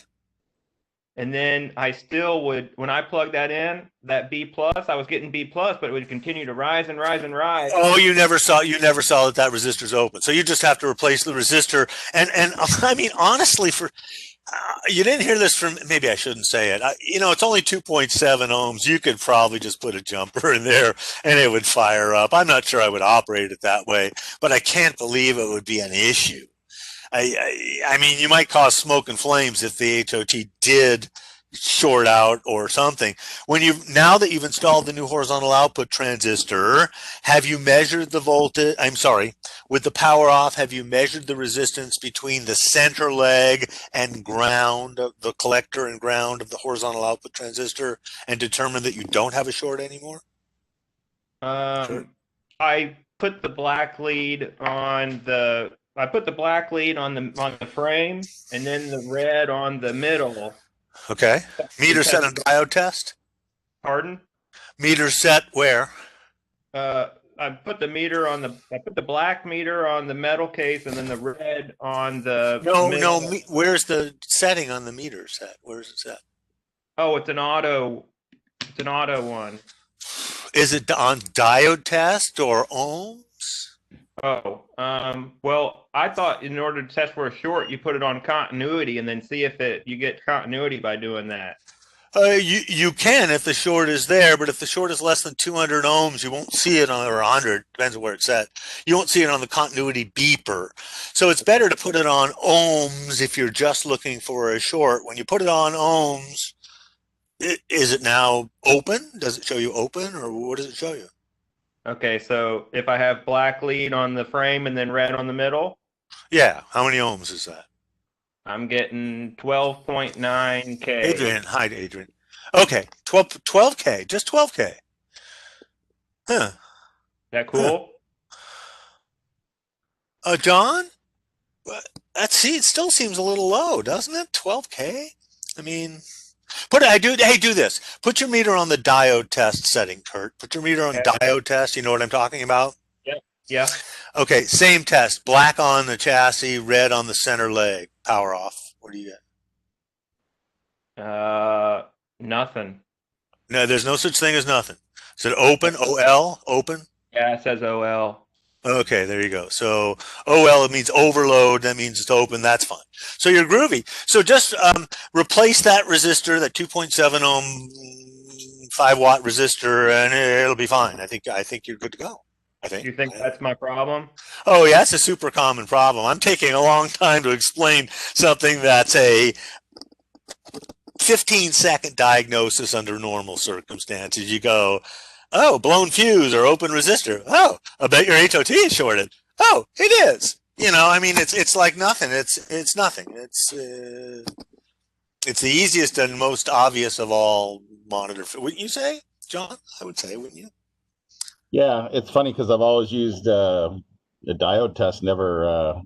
And then I still would, when I plugged that in, that B plus, I was getting B plus, but it would continue to rise and rise and rise. Oh, you never saw that resistor's open. So you just have to replace the resistor. And I mean, honestly, you didn't hear this from, maybe I shouldn't say it. You know, it's only 2.7 ohms. You could probably just put a jumper in there and it would fire up. I'm not sure I would operate it that way, but I can't believe it would be an issue. I mean, you might cause smoke and flames if the HOT did short out or something. Now that you've installed the new horizontal output transistor, have you measured the voltage? I'm sorry, with the power off, have you measured the resistance between the center leg and ground, the collector and ground of the horizontal output transistor, and determined that you don't have a short anymore? Sure. I put the black lead on the frame, and then the red on the middle. Okay. Meter set on diode test? Pardon? Meter set where? I put the black meter on the metal case, and then the red on the middle. Where's the setting on the meter set? Where is it set? Oh, it's an auto one. Is it on diode test or ohms? Oh, well, I thought in order to test for a short, you put it on continuity and then see if you get continuity by doing that. You can if the short is there, but if the short is less than 200 ohms, you won't see it on, or 100, depends on where it's set. You won't see it on the continuity beeper. So it's better to put it on ohms if you're just looking for a short. When you put it on ohms, is it now open? Does it show you open, or what does it show you? Okay, so if I have black lead on the frame and then red on the middle? Yeah, how many ohms is that? I'm getting 12.9K. Adrian, hi Adrian. Okay, 12K, just 12K. Huh. That cool? John? It still seems a little low, doesn't it? 12K? I mean... do this. Put your meter on the diode test setting, Kurt. Put your meter on diode test. You know what I'm talking about? Yeah. Okay, same test. Black on the chassis, red on the center leg. Power off. What do you get? Nothing. No, there's no such thing as nothing. Is it open? OL? Open? Yeah, it says OL. Okay, there you go. So OL, it means overload. That means it's open. That's fine. So you're groovy. So just replace that resistor, that 2.7 ohm, 5 watt resistor, and it'll be fine. I think you're good to go. You think that's my problem? Oh, yeah, it's a super common problem. I'm taking a long time to explain something that's a 15-second diagnosis under normal circumstances. You go, oh, blown fuse or open resistor. Oh, I bet your HOT is shorted. Oh, it is. You know, I mean, it's like nothing. It's nothing. It's the easiest and most obvious of all monitor. Wouldn't you say, John? I would say, wouldn't you? Yeah, it's funny because I've always used a diode test, never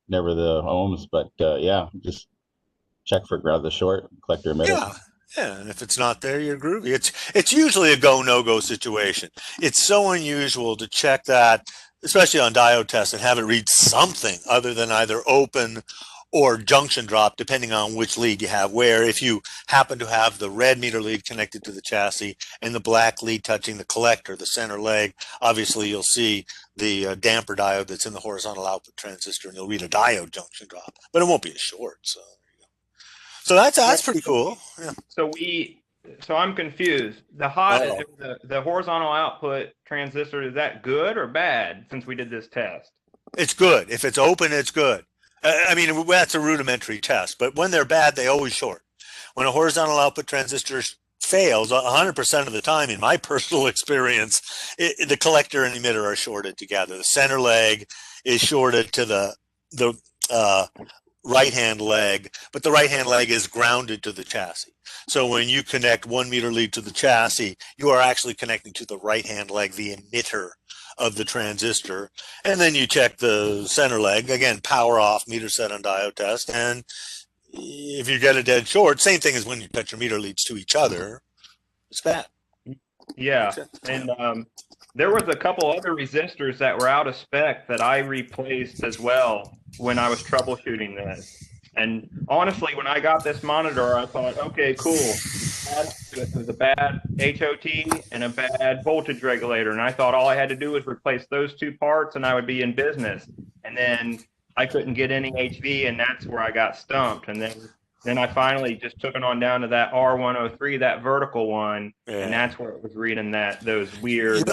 the ohms, but yeah, just check for grab the short, collector emitter. Yeah. Yeah, and if it's not there, you're groovy. It's usually a go no go situation. It's so unusual to check that, especially on diode tests, and have it read something other than either open or junction drop, depending on which lead you have. Where if you happen to have the red meter lead connected to the chassis and the black lead touching the collector, the center leg, obviously you'll see the damper diode that's in the horizontal output transistor, and you'll read a diode junction drop, but it won't be a short. So that's pretty cool. Yeah. So I'm confused. The horizontal output transistor, is that good or bad since we did this test? It's good. If it's open, it's good. I mean, that's a rudimentary test, but when they're bad, they always short. When a horizontal output transistor fails, 100% of the time, in my personal experience, the collector and emitter are shorted together. The center leg is shorted to the right-hand leg, but the right-hand leg is grounded to the chassis. So when you connect 1 meter lead to the chassis, you are actually connecting to the right-hand leg, the emitter of the transistor. And then you check the center leg, again, power off, meter set on diode test. And if you get a dead short, same thing as when you touch your meter leads to each other, it's bad. Yeah, and there was a couple other resistors that were out of spec that I replaced as well when I was troubleshooting this. And honestly, when I got this monitor, I thought, okay, cool. It was a bad HOT and a bad voltage regulator. And I thought all I had to do was replace those two parts and I would be in business. And then I couldn't get any HV, and that's where I got stumped. And then I finally just took it on down to that R103, that vertical one, and that's where it was reading those weird.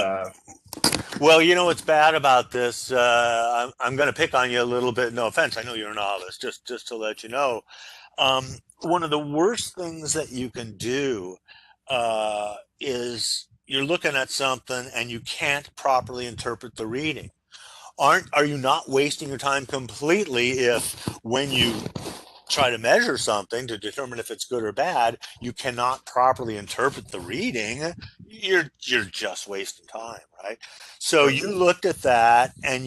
Well, you know what's bad about this? I'm going to pick on you a little bit. No offense, I know you're a novice. Just to let you know, one of the worst things that you can do is you're looking at something and you can't properly interpret the reading. Are you not wasting your time completely if when you try to measure something to determine if it's good or bad, you cannot properly interpret the reading? You're just wasting time, right? So you looked at that, and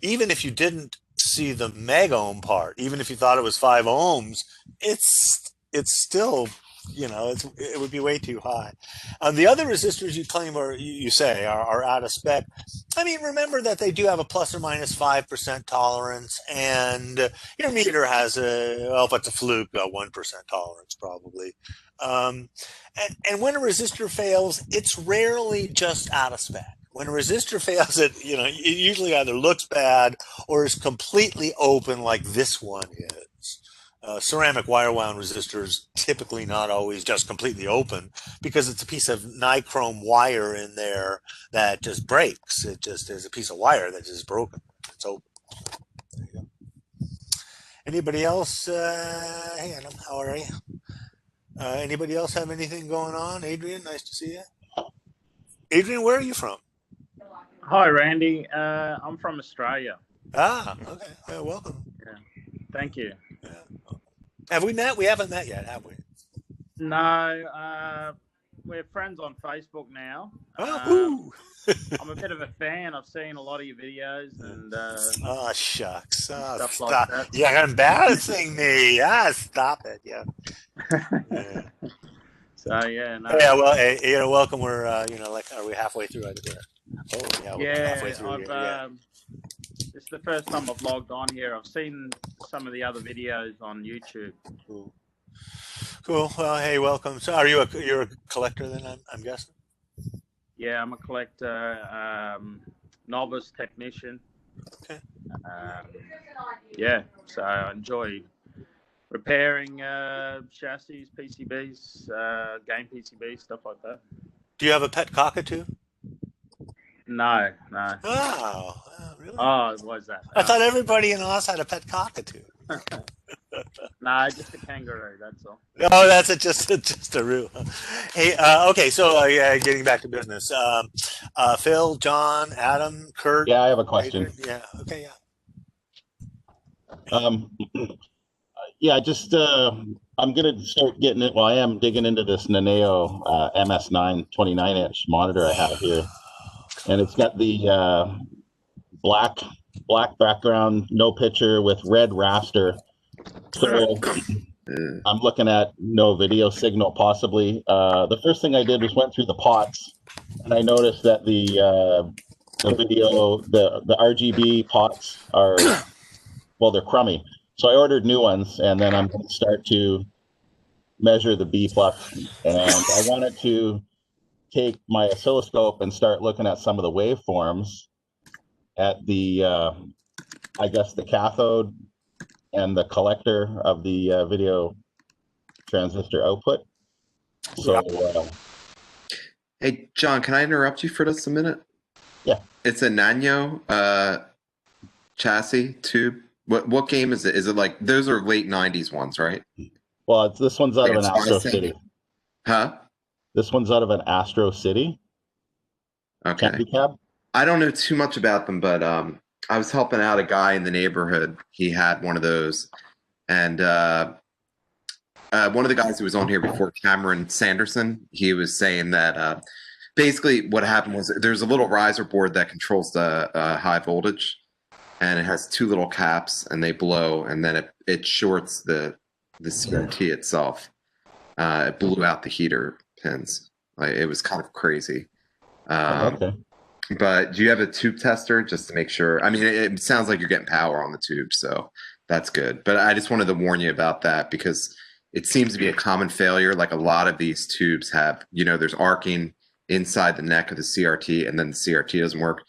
even if you didn't see the megohm part, even if you thought it was 5 ohms, it's still, it would be way too high. The other resistors you claim or you say are out of spec. I mean, remember that they do have a plus or minus 5% tolerance, and your meter has if it's a fluke, a 1% tolerance probably. And when a resistor fails, it's rarely just out of spec. When a resistor fails, it usually either looks bad or is completely open, like this one is. Ceramic wire wound resistors typically not always just completely open, because it's a piece of nichrome wire in there that just breaks. It just is a piece of wire that just broken. It's open. There you go. Anybody else? Hey, Adam, how are you? Anybody else have anything going on? Adrian, nice to see you. Adrian, where are you from? Hi, Randy. I'm from Australia. Ah, okay. Welcome. Yeah. Thank you. Yeah. Have we met? We haven't met yet, have we? No. We're friends on Facebook now. I'm a bit of a fan. I've seen a lot of your videos and oh shucks. Stuff stop. like that. You're embarrassing me. Stop it. Yeah. Yeah. So yeah, no. Yeah, well, welcome. We're are we halfway through? Oh yeah, we're halfway through. This is the first time I've logged on here. I've seen some of the other videos on YouTube. Cool. Well, hey, welcome. So, you're a collector then? I'm guessing. Yeah, I'm a collector, novice technician. Okay. Yeah, so I enjoy repairing chassis, PCBs, game PCBs, stuff like that. Do you have a pet cockatoo? No. Oh, really? Oh, what is that? I thought everybody in Oz had a pet cockatoo. No, just a kangaroo, that's all. Oh, that's just a rule. Hey, okay, so getting back to business. Phil, John, Adam, Kurt. Yeah, I have a question. Yeah, okay, yeah. Just I'm gonna start getting it. Well, I am digging into this Naneo MS9 29-inch monitor I have here, and it's got the black background, no picture with red raster. So I'm looking at no video signal possibly. The first thing I did was went through the pots, and I noticed that the video, the RGB pots are, well, they're crummy. So I ordered new ones, and then I'm going to start to measure the B flux, and I wanted to take my oscilloscope and start looking at some of the waveforms at the, I guess, the cathode and the collector of the video transistor output. So, Hey, John, can I interrupt you for just a minute? Yeah. It's a Nano chassis tube. What game is it? Is it like, those are late 90s ones, right? well, this one's out of an It's Astro Bison. City. Huh? This one's out of an Astro City. Okay. Candy Cab. I don't know too much about them, but I was helping out a guy in the neighborhood. He had one of those, and one of the guys who was on here before, Cameron Sanderson, he was saying that basically what happened was there's a little riser board that controls the high voltage, and it has two little caps, and they blow, and then it shorts the CRT itself. It blew out the heater pins. Like, it was kind of crazy. Okay. But do you have a tube tester just to make sure? I mean, it sounds like you're getting power on the tube, so that's good. But I just wanted to warn you about that because it seems to be a common failure. Like, a lot of these tubes have, there's arcing inside the neck of the CRT, and then the CRT doesn't work.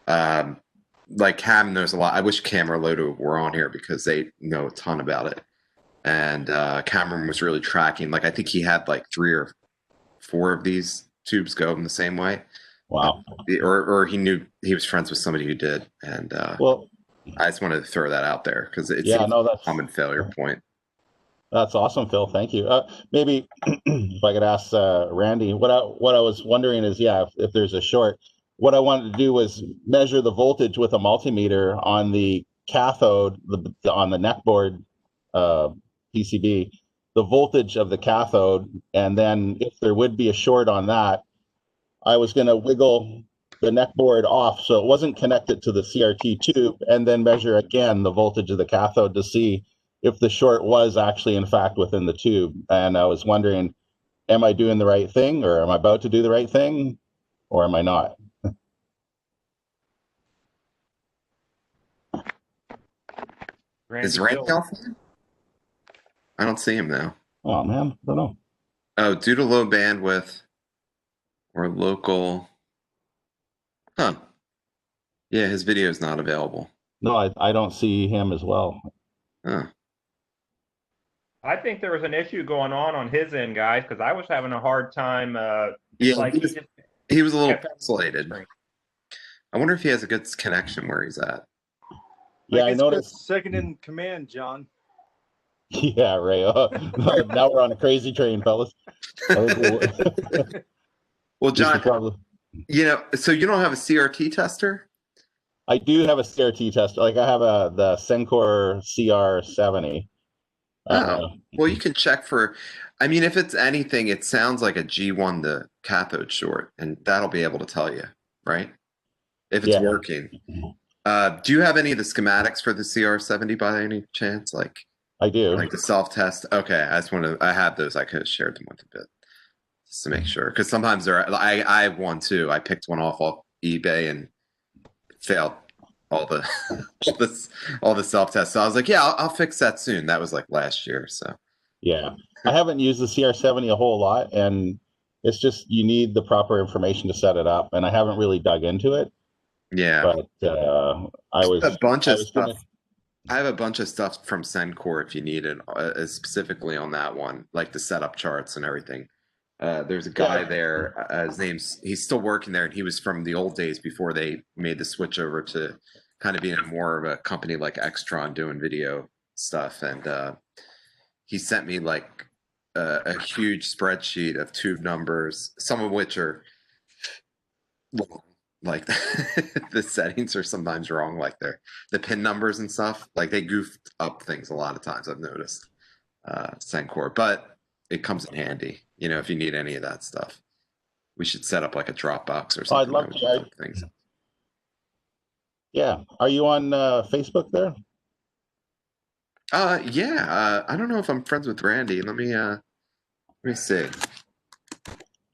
Like, Cam knows a lot. I wish Cam or Lodo were on here because they know a ton about it. And Cameron was really tracking. Like, I think he had like 3 or 4 of these tubes go in the same way. Wow. Or he knew, he was friends with somebody who did, and Well, I just wanted to throw that out there because it's yeah, a no, common failure point. that's awesome, Phil. Thank you. Maybe if I could ask Randy, what I was wondering is, yeah, if there's a short, what I wanted to do was measure the voltage with a multimeter on the cathode, on the neckboard PCB, the voltage of the cathode, and then if there would be a short on that, I was going to wiggle the neckboard off so it wasn't connected to the CRT tube, and then measure again the voltage of the cathode to see if the short was actually in fact within the tube. And I was wondering, am I doing the right thing, or am I about to do the right thing, or am I not? Is Randy off? I don't see him now. Oh man, I don't know. Oh, due to low bandwidth or local. Huh. Yeah, his video is not available. No, I don't see him as well. Huh. I think there was an issue going on his end, guys, because I was having a hard time. Yeah, like he was a little pixelated. I wonder if he has a good connection where he's at. Yeah, I noticed. Second in command, John. Yeah, right. Now we're on a crazy train, fellas. Well, John, so you don't have a CRT tester? I do have a CRT tester. Like, I have the Sencor CR70. Well, you can check for. I mean, if it's anything, it sounds like a G1 to cathode short, and that'll be able to tell you, right? If it's working. Do you have any of the schematics for the CR70 by any chance? Like, I do. Like the self-test? Okay, I have those. I could have shared them with a bit just to make sure. Because sometimes I have one too. I picked one off eBay and failed all the all the self-tests. So I was like, yeah, I'll fix that soon. That was like last year. So yeah, I haven't used the CR70 a whole lot, and it's just you need the proper information to set it up, and I haven't really dug into it. Yeah, but I was a bunch of stuff. I have a bunch of stuff from Sencor if you need it, specifically on that one, like the setup charts and everything. There's a guy there. He's still working there, and he was from the old days before they made the switch over to kind of being more of a company like Extron doing video stuff. And he sent me like a huge spreadsheet of tube numbers, some of which are like the settings are sometimes wrong, like the pin numbers and stuff. Like they goofed up things a lot of times, I've noticed. Sencor, but it comes in handy, you know, if you need any of that stuff. We should set up like a Dropbox or Oh, I'd something. love that we to. can dump things. Yeah. Are you on Facebook there? Yeah. I don't know if I'm friends with Randy. Let me see.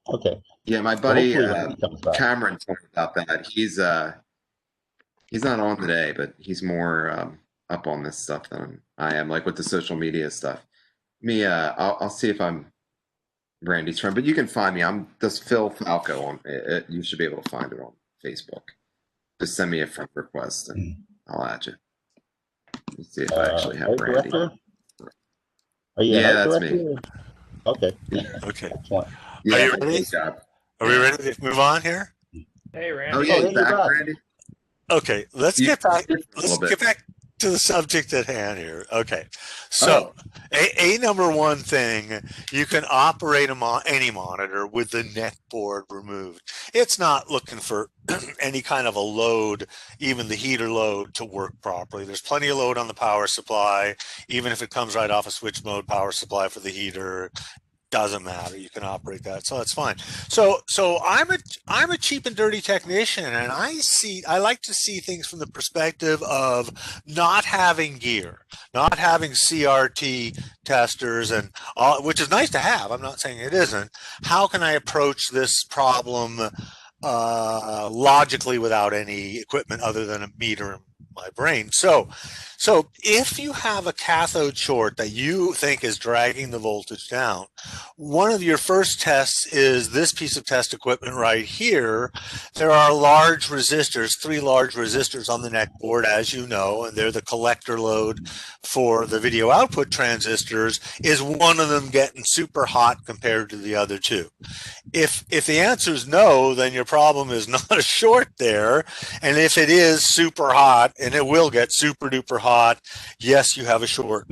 Okay. Yeah, my Well, buddy hopefully Randy comes back. Cameron told me about that. He's not on today, but he's more up on this stuff than I am, like with the social media stuff. I'll see if I'm Randy's friend, but you can find me. I'm just Phil Falco on it. You should be able to find it on Facebook. Just send me a friend request and I'll add you. Let me see if I actually have art Randy. director? Are you Yeah, an art that's director? me. Okay. Okay. Excellent. Yeah, Are you good ready? job. Are we ready to move on here? Hey, Randy. Oh yeah, Oh, you hey, you're back, back. Randy? Okay, let's You get back. talked a Let's little bit. get back to the subject at hand here. Okay, so a number one thing, you can operate any monitor with the neck board removed. It's not looking for any kind of a load, even the heater load, to work properly. There's plenty of load on the power supply, even if it comes right off a switch mode power supply for the heater. Doesn't matter. You can operate that, so that's fine. So I'm a cheap and dirty technician, and I like to see things from the perspective of not having gear, not having CRT testers, and which is nice to have. I'm not saying it isn't. How can I approach this problem logically without any equipment other than a meter in my brain? So if you have a cathode short that you think is dragging the voltage down, one of your first tests is this piece of test equipment right here. There are large resistors, 3 large resistors on the neck board, as you know, and they're the collector load for the video output transistors. Is one of them getting super hot compared to the other 2? If the answer is no, then your problem is not a short there. And if it is super hot, and it will get super duper hot, yes, you have a short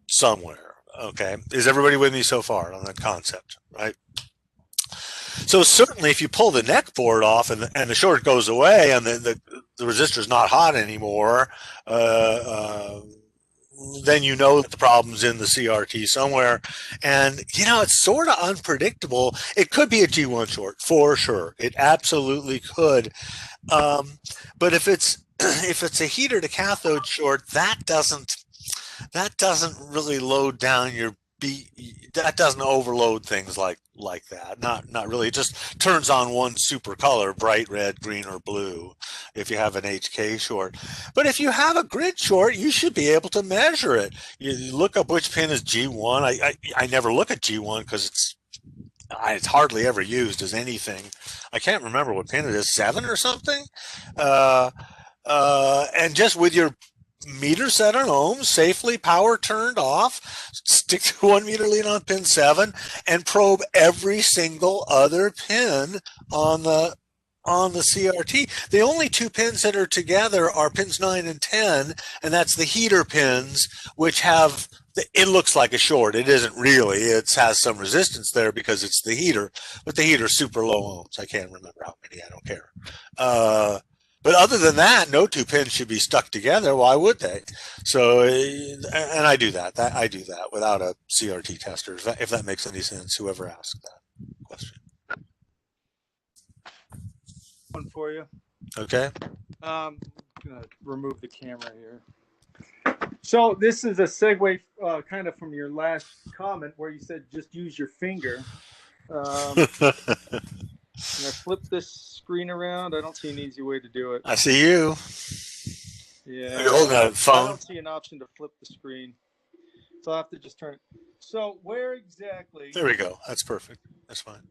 somewhere. Okay, is everybody with me so far on that concept, right? So certainly if you pull the neck board off and the short goes away and the resistor is not hot anymore, then you know that the problem's in the CRT somewhere. And, you know, it's sort of unpredictable. It could be a G1 short, for sure. It absolutely could. But if it's a heater to cathode short, that doesn't really load down your that doesn't overload things like that. Not really. It just turns on one super color, bright red, green, or blue, if you have an HK short. But if you have a grid short, you should be able to measure it. You look up which pin is G1. I never look at G1 because it's hardly ever used as anything. I can't remember what pin it is, 7 or something. And just with your meter set on ohms, safely, power turned off, stick to 1 meter lead on pin 7 and probe every single other pin on the CRT. The only 2 pins that are together are pins 9 and 10, and that's the heater pins, which have, it looks like a short. It isn't really. It has some resistance there because it's the heater, but the heater's super low ohms. I can't remember how many. I don't care. But other than that, no 2 pins should be stuck together. Why would they? So, and I do that. I do that without a CRT tester, if that makes any sense, whoever asked that question. One for you. Okay. I'm going to remove the camera here. So this is a segue kind of from your last comment where you said just use your finger. Can I flip this screen around? I don't see an easy way to do it. I see you. Yeah. You're holding a phone. I don't see an option to flip the screen. So I'll have to just turn it. So where exactly? There we go. That's perfect. That's fine.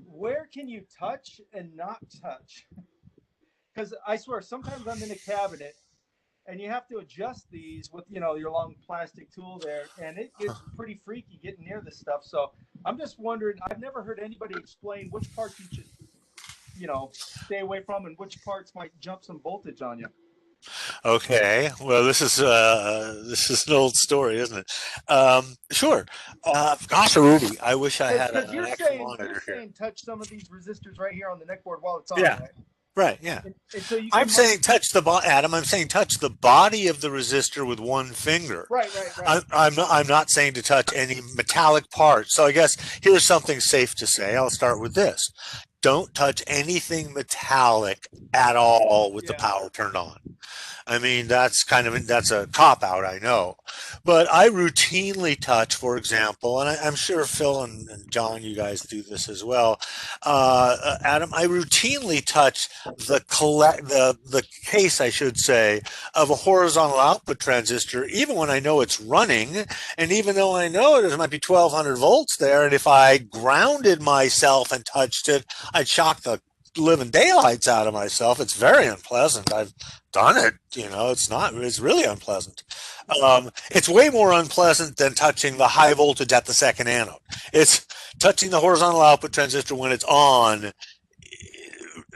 Where can you touch and not touch? Because I swear, sometimes I'm in a cabinet and you have to adjust these with, you know, your long plastic tool there, and it gets pretty freaky getting near this stuff. So I'm just wondering, I've never heard anybody explain which parts you should, you know, stay away from and which parts might jump some voltage on you. Okay. Well, this is an old story, isn't it? Sure. Gosh, Rudy, I wish I had an extra monitor you're here. saying touch some of these resistors right here on the neck board while it's on, Yeah. right? Right. Yeah. And so you I'm can saying touch the Adam. I'm saying touch the body of the resistor with one finger. right. I'm not saying to touch any metallic parts. So I guess here's something safe to say. I'll start with this. Don't touch anything metallic at all with the power turned on. I mean, that's a cop out, I know. But I routinely touch, for example, and I'm sure Phil and John, you guys do this as well. Adam, I routinely touch the case, I should say, of a horizontal output transistor, even when I know it's running, and even though I know there might be 1200 volts there, and if I grounded myself and touched it, I'd shock the living daylights out of myself. It's very unpleasant. I've done it. It's really unpleasant. It's way more unpleasant than touching the high voltage at the second anode. It's touching the horizontal output transistor when it's on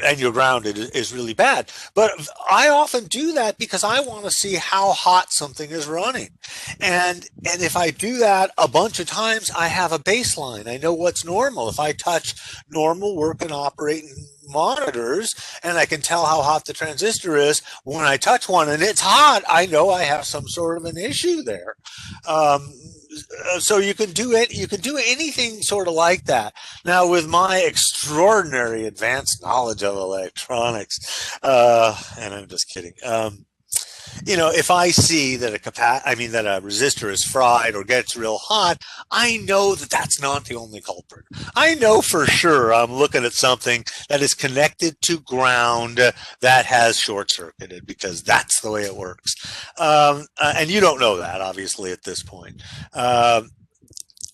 and you're grounded is really bad. But I often do that because I want to see how hot something is running. And if I do that a bunch of times, I have a baseline. I know what's normal. If I touch normal working operating monitors and I can tell how hot the transistor is, when I touch one and it's hot, I know I have some sort of an issue there. So you can do it. You can do anything sort of like that. Now, with my extraordinary advanced knowledge of electronics, and I'm just kidding. If I see that that a resistor is fried or gets real hot, I know that that's not the only culprit. I know for sure I'm looking at something that is connected to ground that has short circuited, because that's the way it works. And you don't know that, obviously, at this point.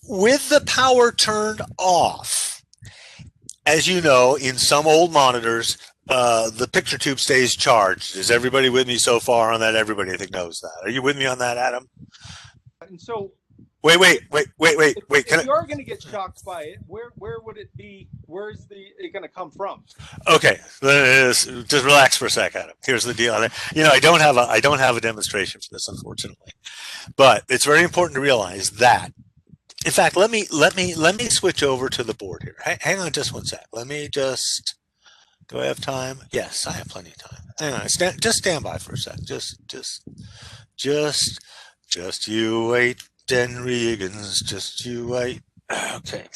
With the power turned off, as you know, in some old monitors, the picture tube stays charged. Is everybody with me so far on that? Everybody, I think, knows that. Are you with me on that, Adam? And so, wait. If you are going to get shocked by it, where would it be? Where's it going to come from? Okay, just relax for a sec, Adam. Here's the deal. I don't have a demonstration for this, unfortunately, but it's very important to realize that. In fact, let me switch over to the board here. Hang on just one sec. Let me just. Do I have time? Yes, I have plenty of time. Hang on, just stand by for a sec. Just you wait, Den Regans. Just you wait. Okay.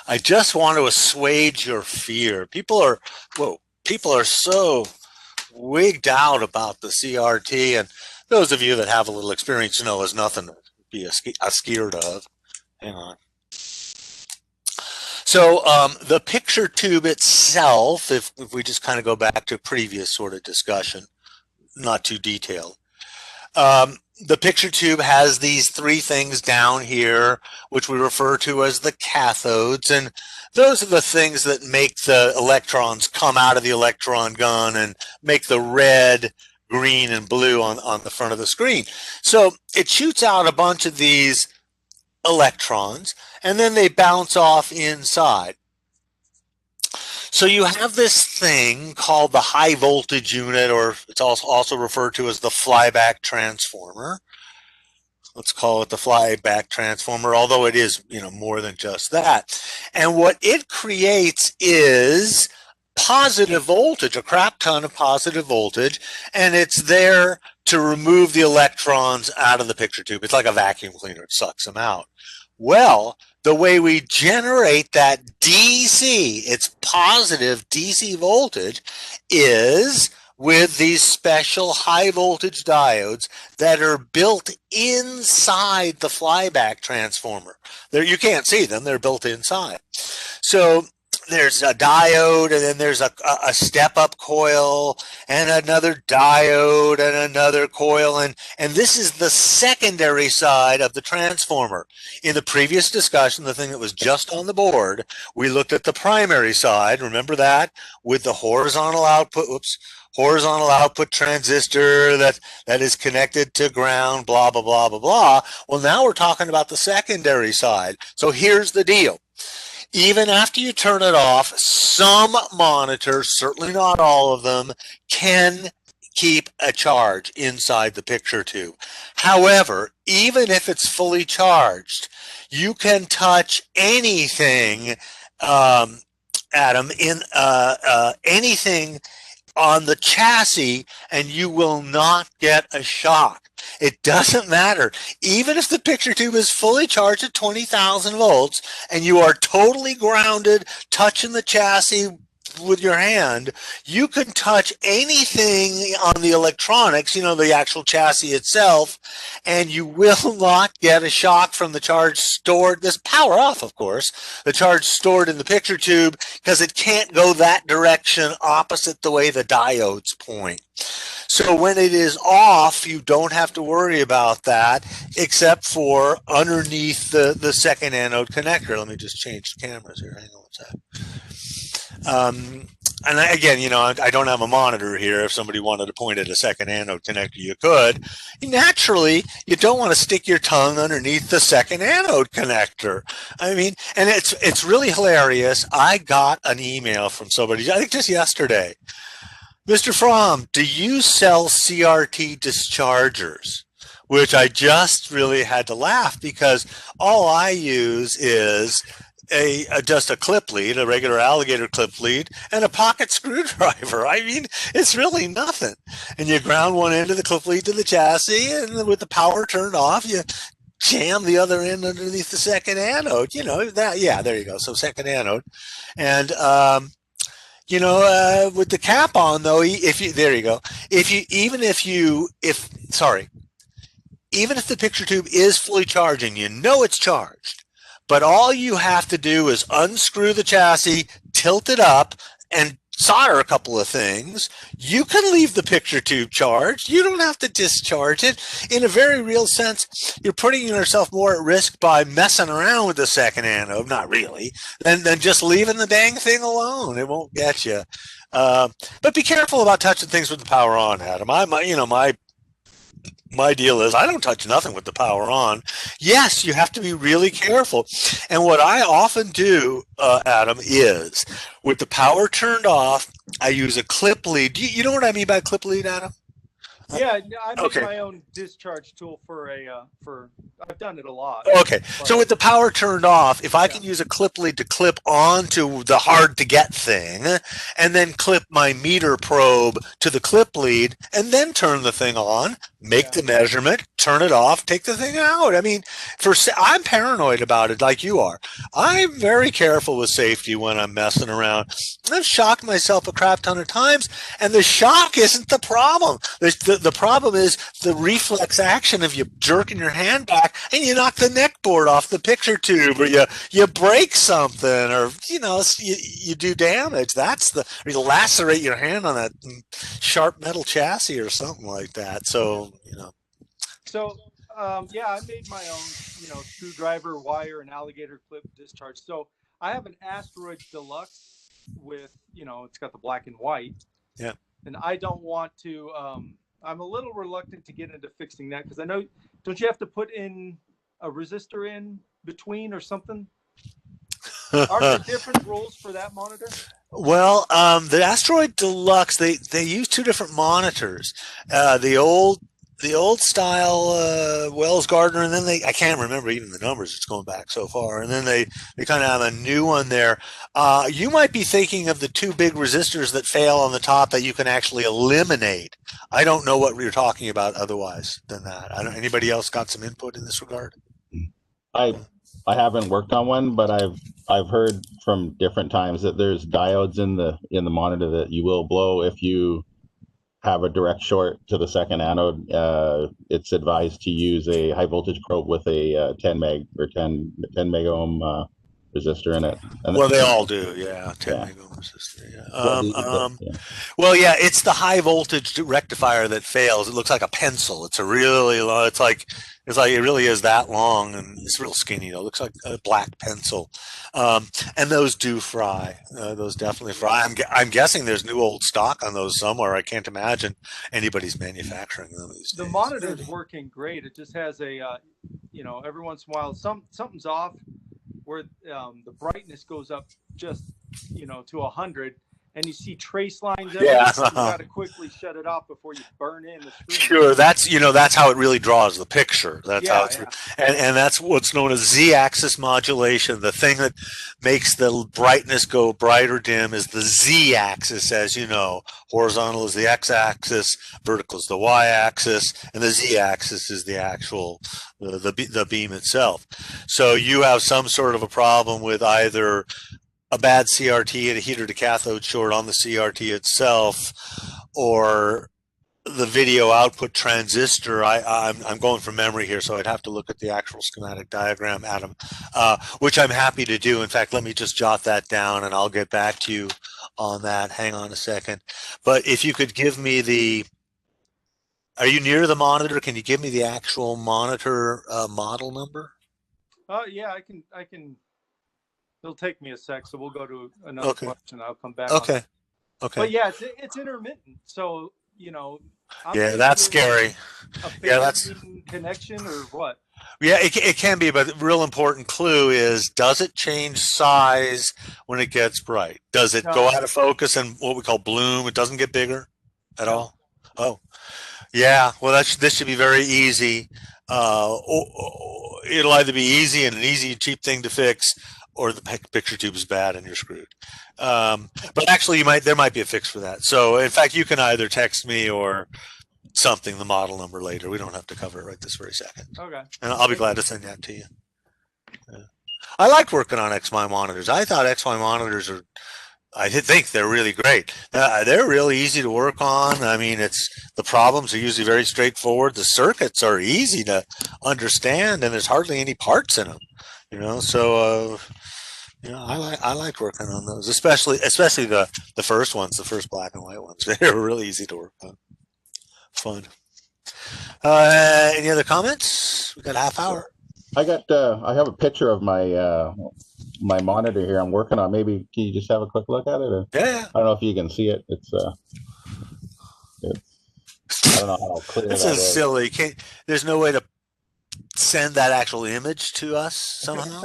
I just want to assuage your fear. People are so wigged out about the CRT, and those of you that have a little experience know there's nothing to be scared of. Hang on. So the picture tube itself, if we just kind of go back to a previous sort of discussion, not too detailed, the picture tube has these three things down here, which we refer to as the cathodes, and those are the things that make the electrons come out of the electron gun and make the red, green, and blue on the front of the screen. So it shoots out a bunch of these electrons, and then they bounce off inside. So you have this thing called the high voltage unit, or it's also referred to as the flyback transformer. Let's call it the flyback transformer, although it is, more than just that. And what it creates is positive voltage, a crap ton of positive voltage, and it's there to remove the electrons out of the picture tube. It's like a vacuum cleaner. It sucks them out. Well, the way we generate that DC, it's positive DC voltage, is with these special high voltage diodes that are built inside the flyback transformer. You can't see them, they're built inside. So there's a diode, and then there's a step-up coil, and another diode, and another coil, and this is the secondary side of the transformer. In the previous discussion, the thing that was just on the board, we looked at the primary side, remember that, with the horizontal output transistor that is connected to ground, blah, blah, blah, blah, blah. Well, now we're talking about the secondary side. So here's the deal. Even after you turn it off, some monitors, certainly not all of them, can keep a charge inside the picture tube. However, even if it's fully charged, you can touch anything, Adam, in anything on the chassis, and you will not get a shock. It doesn't matter. Even if the picture tube is fully charged at 20,000 volts and you are totally grounded, touching the chassis with your hand, you can touch anything on the electronics, the actual chassis itself, and you will not get a shock from the charge stored. This power off, of course, the charge stored in the picture tube, because it can't go that direction opposite the way the diodes point. So when it is off, you don't have to worry about that, except for underneath the second anode connector. Let me just change the cameras here. Hang on one sec. And again, I don't have a monitor here. If somebody wanted to point at a second anode connector, you could. Naturally, you don't want to stick your tongue underneath the second anode connector. I mean, and it's really hilarious. I got an email from somebody, I think just yesterday. Mr. Fromm, do you sell CRT dischargers? Which I just really had to laugh, because all I use is just a clip lead, a regular alligator clip lead, and a pocket screwdriver. I mean, it's really nothing. And you ground one end of the clip lead to the chassis, and with the power turned off, you jam the other end underneath the second anode. Yeah, there you go. So second anode. And with the cap on, though, there you go. Even if the picture tube is fully charging, it's charged. But all you have to do is unscrew the chassis, tilt it up, and solder a couple of things. You can leave the picture tube charged. You don't have to discharge it. In a very real sense, you're putting yourself more at risk by messing around with the second anode, not really, than just leaving the dang thing alone. It won't get you. But be careful about touching things with the power on, Adam. My deal is I don't touch nothing with the power on. Yes, you have to be really careful. And what I often do, Adam, is with the power turned off, I use a clip lead. You know what I mean by clip lead, Adam? Yeah, I make my own discharge tool for I've done it a lot. Okay, so with the power turned off, if I can use a clip lead to clip onto the hard to get thing, and then clip my meter probe to the clip lead, and then turn the thing on, make the measurement, turn it off, take the thing out. I mean, I'm paranoid about it like you are. I'm very careful with safety when I'm messing around. I've shocked myself a crap ton of times, and the shock isn't the problem. The problem is the reflex action of you jerking your hand back and you knock the neck board off the picture tube, or you break something, or you do damage. Or you lacerate your hand on that sharp metal chassis or something like that. So I made my own screwdriver, wire, and alligator clip discharge. So I have an Asteroid Deluxe with it's got the black and white. Yeah. And I don't want to. I'm a little reluctant to get into fixing that, because I know, don't you have to put in a resistor in between or something? Are there different rules for that monitor? Well, the Asteroid Deluxe, they use two different monitors. The old style Wells Gardner, and then I can't remember even the numbers. It's going back so far. And then they kind of have a new one there. You might be thinking of the two big resistors that fail on the top that you can actually eliminate. I don't know what you're talking about otherwise than that. Anybody else got some input in this regard? I haven't worked on one, but I've heard from different times that there's diodes in the monitor that you will blow if you have a direct short to the second anode. It's advised to use a high voltage probe with a 10 meg or 10 mega ohm resistor in it. And well, they all do, yeah. 10 mega ohm resistor, yeah. Well, yeah, it's the high voltage rectifier that fails. It looks like a pencil. It's a really long. It's like it really is that long, and it's real skinny though. It looks like a black pencil. And those do fry. Those definitely fry. I'm guessing there's new old stock on those somewhere. I can't imagine anybody's manufacturing them these days. The monitor's working great. It just has a, every once in a while something's off, where the brightness goes up just, to 100, and you see trace lines Yeah. everywhere, you got to quickly shut it off before you burn in the screen. Sure, that's how it really draws the picture. That's how it's, yeah. and that's what's known as z-axis modulation. The thing that makes the brightness go bright or dim is the z-axis, as you know. Horizontal is the x-axis, vertical is the y-axis, and the z-axis is the actual the beam itself. So you have some sort of a problem with either a bad CRT and a heater to cathode short on the CRT itself, or the video output transistor. I'm going from memory here, so I'd have to look at the actual schematic diagram, Adam, which I'm happy to do. In fact, let me just jot that down, and I'll get back to you on that. Hang on a second. But if you could give me the, are you near the monitor? Can you give me the actual monitor model number? Yeah, I can. It'll take me a sec, so we'll go to another question. I'll come back. Okay. Okay. But yeah, it's intermittent, so yeah, that's scary. Yeah, that's connection or what? Yeah, it can be, but the real important clue is, does it change size when it gets bright? Does it go out of focus and what we call bloom? It doesn't get bigger at all? Oh, yeah. Well, this should be very easy. It'll either be easy and an easy, cheap thing to fix, or the picture tube is bad and you're screwed. But actually, there might be a fix for that. So, in fact, you can either text me or something the model number later. We don't have to cover it right this very second. Okay. And I'll be glad to send that to you. Yeah. I like working on XY monitors. I thought XY monitors I think they're really great. They're really easy to work on. I mean, the problems are usually very straightforward. The circuits are easy to understand, and there's hardly any parts in them. So I like working on those, especially the first ones, the first black and white ones. They're really easy to work on. Fun. Any other comments? We got a half hour. I have a picture of my my monitor here I'm working on. Maybe can you just have a quick look at it? Or, yeah. I don't know if you can see it. It's I don't know how clear this that is silly. There's no way to send that actual image to us somehow?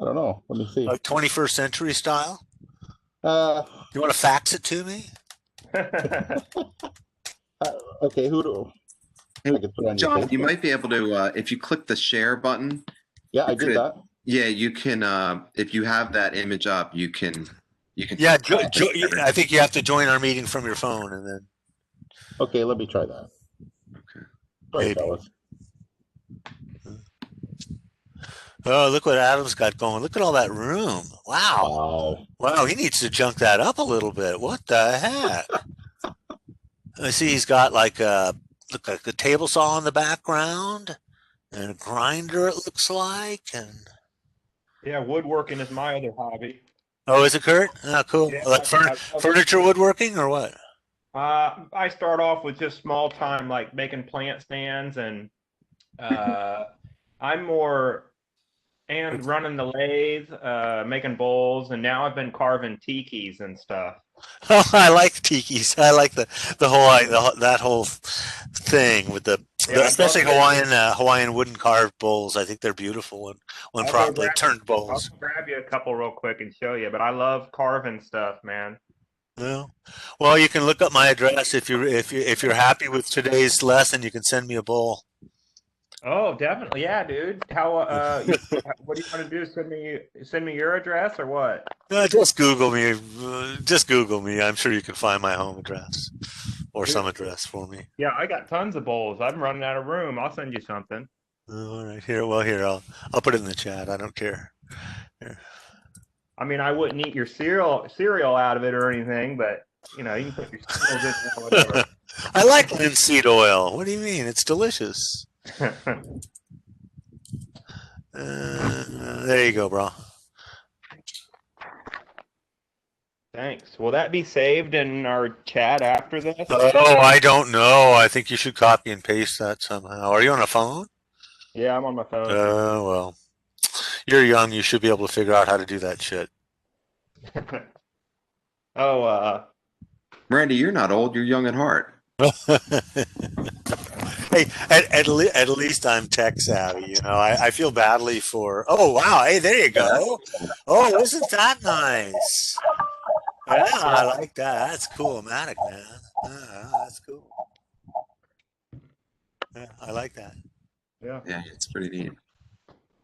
I don't know. Let me see. Like 21st century style? You want to fax it to me? Okay, John, you might be able to, if you click the share button. Yeah, I did that. Yeah, you can, if you have that image up, you can. Yeah, I think you have to join our meeting from your phone and then. Okay, let me try that. Okay. Sorry, fellas. Oh, look what Adam's got going. Look at all that room. Wow. Wow, he needs to junk that up a little bit. What the heck? I see he's got like a table saw in the background and a grinder, it looks like. And yeah, woodworking is my other hobby. Oh, is it, Kurt? Oh, cool. Yeah, like furniture woodworking or what? I start off with just small time, like making plant stands, and I'm more running the lathe, making bowls, and now I've been carving tikis and stuff. Oh, I like tikis. I like the whole that whole thing with especially Hawaiian wooden carved bowls. I think they're beautiful when properly turned bowls. I'll grab you a couple real quick and show you. But I love carving stuff, man. Yeah. Well, you can look up my address if you're happy with today's lesson. You can send me a bowl. Oh, definitely, yeah, dude. How? What do you want to do? Send me your address or what? Just Google me. Just Google me. I'm sure you can find my home address or some address for me. Yeah, I got tons of bowls. I'm running out of room. I'll send you something. All right, here. Well, here I'll put it in the chat. I don't care. Here. I mean, I wouldn't eat your cereal out of it or anything, but you can put your cereals in there, whatever. I like linseed oil. What do you mean? It's delicious. There you go, bro. Thanks. Will that be saved in our chat after this? Oh, I don't know. I think you should copy and paste that somehow. Are you on a phone? Yeah, I'm on my phone. Oh, well. You're young. You should be able to figure out how to do that shit. Randy, you're not old. You're young at heart. Hey, at least I'm tech savvy, I feel badly for. Oh wow! Hey, there you go. Oh, isn't that nice? Yeah, I like that. That's cool-matic, man. That's cool. Yeah, I like that. Yeah. Yeah, it's pretty neat.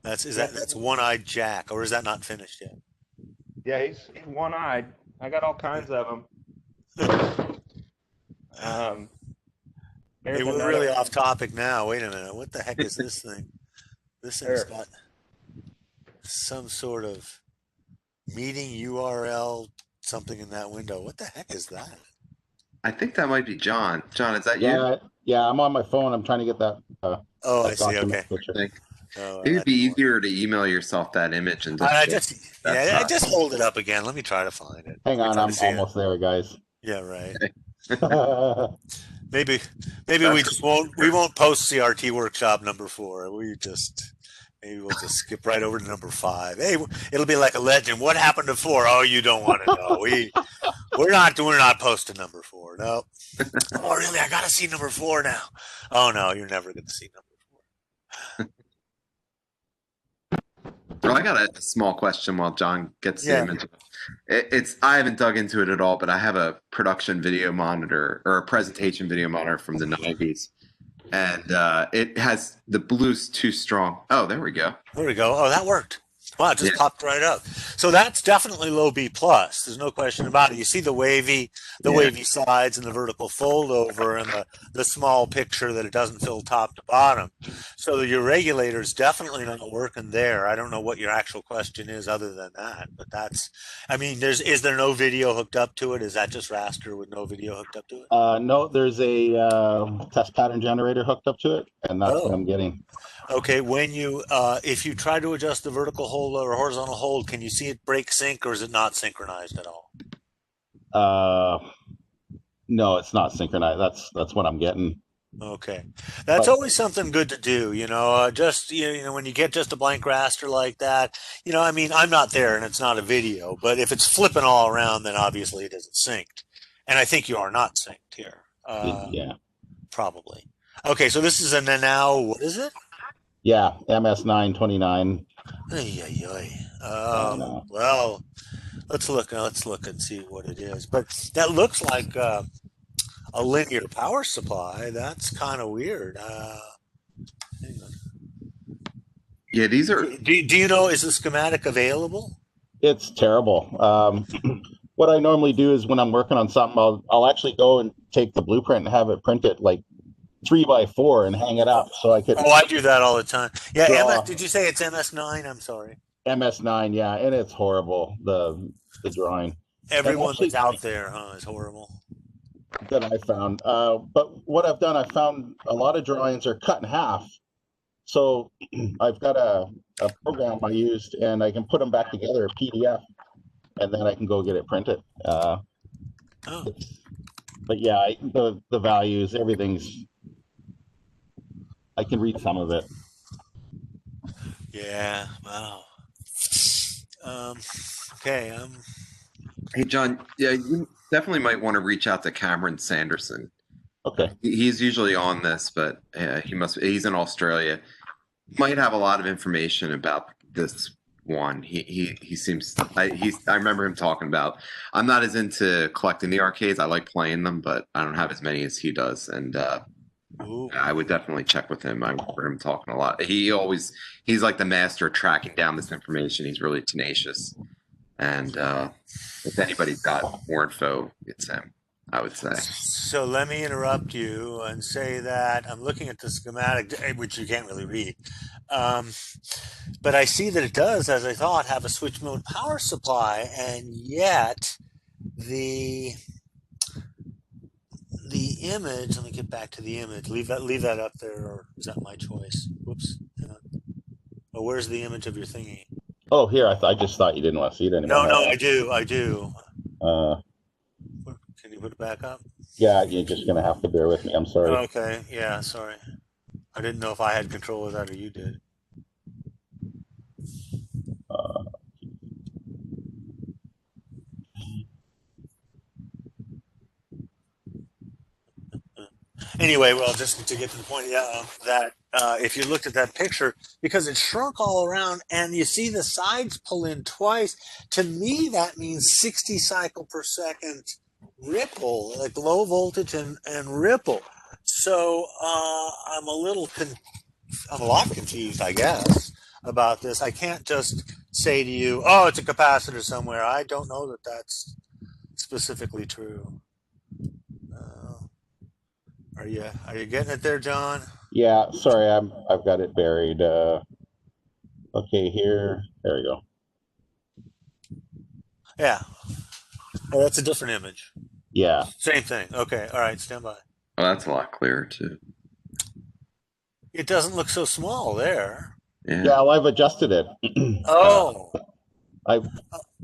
That's one-eyed Jack, or is that not finished yet? Yeah, he's one-eyed. I got all kinds of them. Hey, Here's we're really another. off topic now. Wait a minute. What the heck is this thing? This thing's There. got some sort of meeting URL, something in that window. What the heck is that? I think that might be John. John, is that you? Yeah, I'm on my phone. I'm trying to get that. Oh, I that see. document Okay. picture. I think Oh, maybe that it'd be didn't work. easier to email yourself that image and I just. just, That's yeah, I not. just hold it up again. Let me try to find it. Hang Let me on, try to I'm see it. almost there, guys. Yeah, right. Yeah, Maybe we just won't post CRT workshop number 4. Maybe we'll just skip right over to number 5. Hey, it'll be like a legend. What happened to 4? Oh, you don't want to know. We're not posting number 4. No. Oh, really? I gotta see number 4 now. Oh no, you're never gonna see number 4. Well, I got a small question while John gets the Yeah. image. It's I haven't dug into it at all, but I have a production video monitor or a presentation video monitor from the 90s, and it has the blue's too strong. Oh, there we go. There we go. Oh, that worked. Wow, it just Yeah. popped right up. So that's definitely low B plus. There's no question about it. You see the wavy sides and the vertical fold over and the small picture that it doesn't fill top to bottom. So your regulator is definitely not working there. I don't know what your actual question is other than that, but is there no video hooked up to it? Is that just raster with no video hooked up to it? no, there's a test pattern generator hooked up to it, and that's what I'm getting. Okay, when if you try to adjust the vertical hold or horizontal hold, can you see it break sync, or is it not synchronized at all? No, it's not synchronized. That's what I'm getting. Okay, that's always something good to do. Just when you get just a blank raster like that, I'm not there and it's not a video, but if it's flipping all around, then obviously it isn't synced, and I think you are not synced here. Yeah, probably. Okay, so this is a now. What is it? Yeah, MS929. Well, let's look and see what it is. But that looks like a linear power supply. That's kind of weird. Hang on. Yeah, these are. Do you know, is the schematic available? It's terrible. What I normally do is when I'm working on something, I'll actually go and take the blueprint and have it printed like 3x4 and hang it up so I could. Oh, I do that all the time. Yeah, did you say it's MS9? I'm sorry. MS9, yeah, and it's horrible. The drawing. Everyone that's out there, is horrible. That I found. But what I've done, I found a lot of drawings are cut in half. So I've got a program I used, and I can put them back together, a PDF, and then I can go get it printed. But yeah, the values, everything's. I can read some of it. Yeah. Wow. Okay. Hey, John. Yeah, you definitely might want to reach out to Cameron Sanderson. Okay. He's usually on this, but he's in Australia. Might have a lot of information about this one. He seems. I remember him talking about. I'm not as into collecting the arcades. I like playing them, but I don't have as many as he does, and. I would definitely check with him. I remember him talking a lot. He's like the master of tracking down this information. He's really tenacious. And if anybody's got more info, it's him, I would say. So let me interrupt you and say that I'm looking at the schematic, which you can't really read. But I see that it does, as I thought, have a switch mode power supply, and yet the image, let me get back to the image. Leave that up there, or is that my choice? Whoops. Oh, where's the image of your thingy? Oh, here. I just thought you didn't want to see it anymore. No, I do. Can you put it back up? Yeah, you're just gonna have to bear with me. I'm sorry. Okay. Yeah, sorry. I didn't know if I had control of that or you did. Anyway, well, just to get to the point, yeah, that if you looked at that picture, because it shrunk all around and you see the sides pull in twice, to me that means 60 cycle per second ripple, like low voltage and ripple. So I'm a lot confused, I guess, about this. I can't just say to you, oh, it's a capacitor somewhere. I don't know that that's specifically true. Are you getting it there, John? Yeah, sorry, I've got it buried. Okay, here, there we go. Yeah. Oh, that's a different image. Yeah. Same thing. Okay. All right. Stand by. Oh, that's a lot clearer too. It doesn't look so small there. Yeah. Yeah, well, I've adjusted it. Oh. I've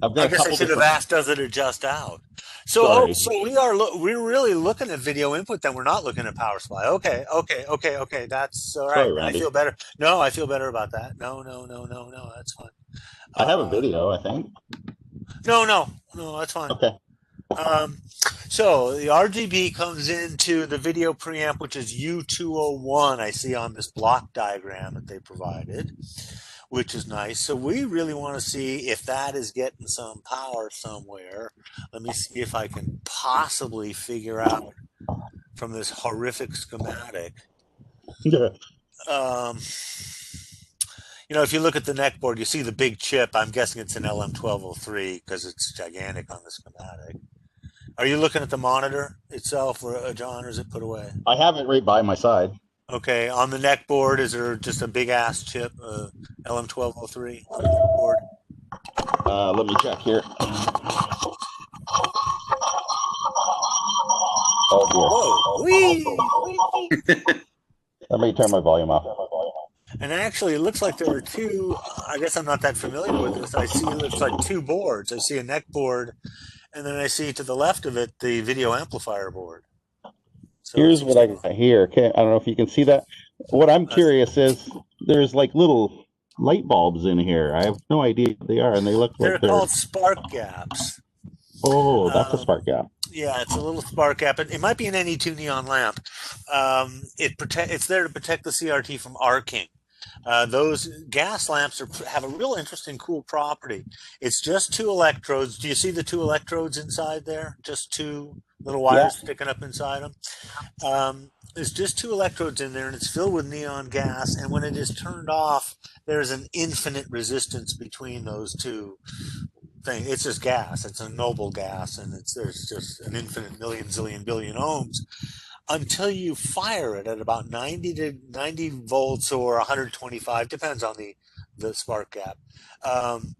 got I guess I should have asked, does it adjust out? So, so we're really looking at video input, then we're not looking at power supply. Okay. That's all right. Sorry, Randy. I feel better. No, I feel better about that. No. That's fine. I have a video, I think. No, that's fine. Okay. So the RGB comes into the video preamp, which is U201. I see on this block diagram that they provided, which is nice. So we really want to see if that is getting some power somewhere. Let me see if I can possibly figure out from this horrific schematic. Yeah. You know, if you look at the neck board, you see the big chip. I'm guessing it's an LM1203 because it's gigantic on the schematic. Are you looking at the monitor itself, or John, or is it put away? I have it right by my side. Okay, on the neck board, is there just a big ass chip, LM1203 on the neck board? Let me check here. Oh dear. Whoa! Let me turn my volume off. And actually, it looks like there are two. I guess I'm not that familiar with this. I see it looks like two boards. I see a neck board, and then I see to the left of it the video amplifier board. So here's what I got here. Okay, I don't know if you can see that. What I'm curious is there's like little light bulbs in here. I have no idea what they are, and they look like they're called spark gaps. Oh, that's a spark gap. Yeah, it's a little spark gap. It might be an NE2 neon lamp. It's there to protect the CRT from arcing. Those gas lamps have a real interesting, cool property. It's just two electrodes. Do you see the two electrodes inside there? Just two little wires sticking up inside them. There's just two electrodes in there, and it's filled with neon gas. And when it is turned off, there's an infinite resistance between those two things. It's just gas. It's a noble gas, and there's just an infinite million, zillion, billion ohms until you fire it at about 90 volts or 125, depends on the spark gap. And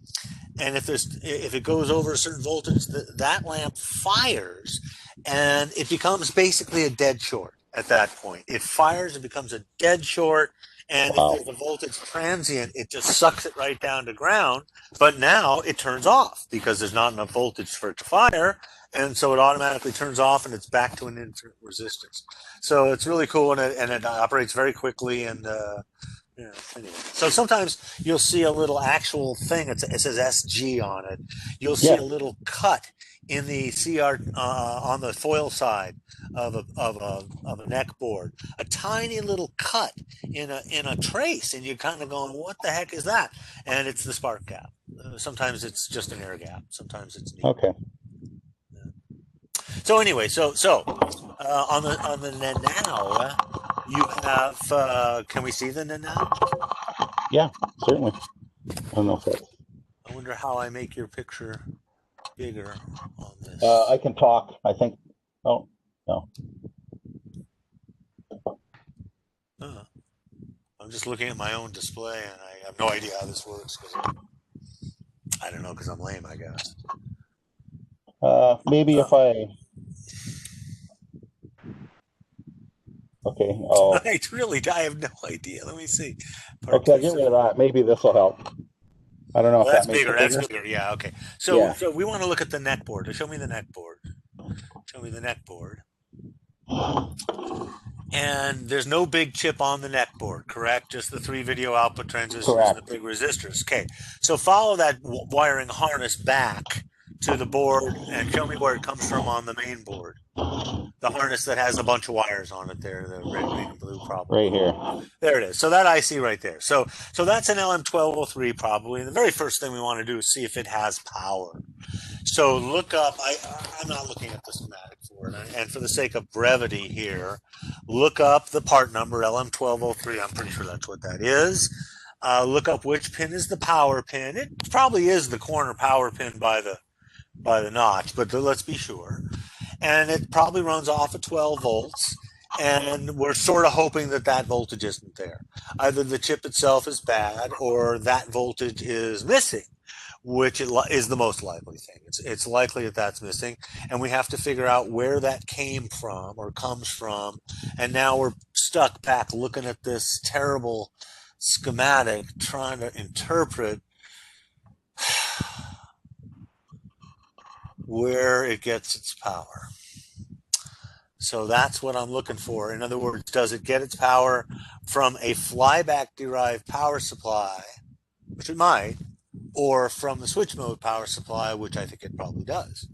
if it goes over a certain voltage, that lamp fires, and it becomes basically a dead short at that point. It fires and becomes a dead short, and if there's a voltage transient, it just sucks it right down to ground. But now it turns off because there's not enough voltage for it to fire, and so it automatically turns off, and it's back to an infinite resistance. So it's really cool, and it operates very quickly, and anyway. So sometimes you'll see a little actual thing. It says SG on it. You'll see a little cut in the on the foil side of a neck board, a tiny little cut in a trace, and you're kind of going, what the heck is that? And it's the spark gap. Sometimes it's just an air gap. Sometimes it's neat. Okay. So anyway, so on the Nanau, you have. Can we see the Nanau? Yeah, certainly. I don't know if that's... I wonder how I make your picture bigger on this. I can talk, I think. Oh, no. I'm just looking at my own display, and I have no idea how this works. I don't know, because I'm lame, I guess. Maybe if I... Okay. I have no idea. Let me see. Okay, I'll get rid of that. Maybe this will help. I don't know if that's that makes bigger. it bigger. That's bigger. Yeah. Okay. So we want to look at the neck board. Show me the neck board. Show me the neck board. And there's no big chip on the neck board, correct? Just the 3 video output transistors and the big resistors. Okay. So follow that wiring harness back to the board and show me where it comes from on the main board. The The harness that has a bunch of wires on it there, the red, green, and blue probably. Right here. There it is. So that IC right there. So that's an LM1203 probably. And the very first thing we want to do is see if it has power. So look up, I'm not looking at the schematic for it. And for the sake of brevity here, look up the part number, LM1203. I'm pretty sure that's what that is. Look up which pin is the power pin. It probably is the corner power pin by the notch, but let's be sure. And it probably runs off at 12 volts. And we're sort of hoping that voltage isn't there. Either the chip itself is bad or that voltage is missing, which is the most likely thing. It's likely that that's missing, and we have to figure out where that came from or comes from. And now we're stuck back looking at this terrible schematic, trying to interpret where it gets its power. So that's what I'm looking for. In other words, does it get its power from a flyback derived power supply, which it might, or from the switch mode power supply, which I think it probably does?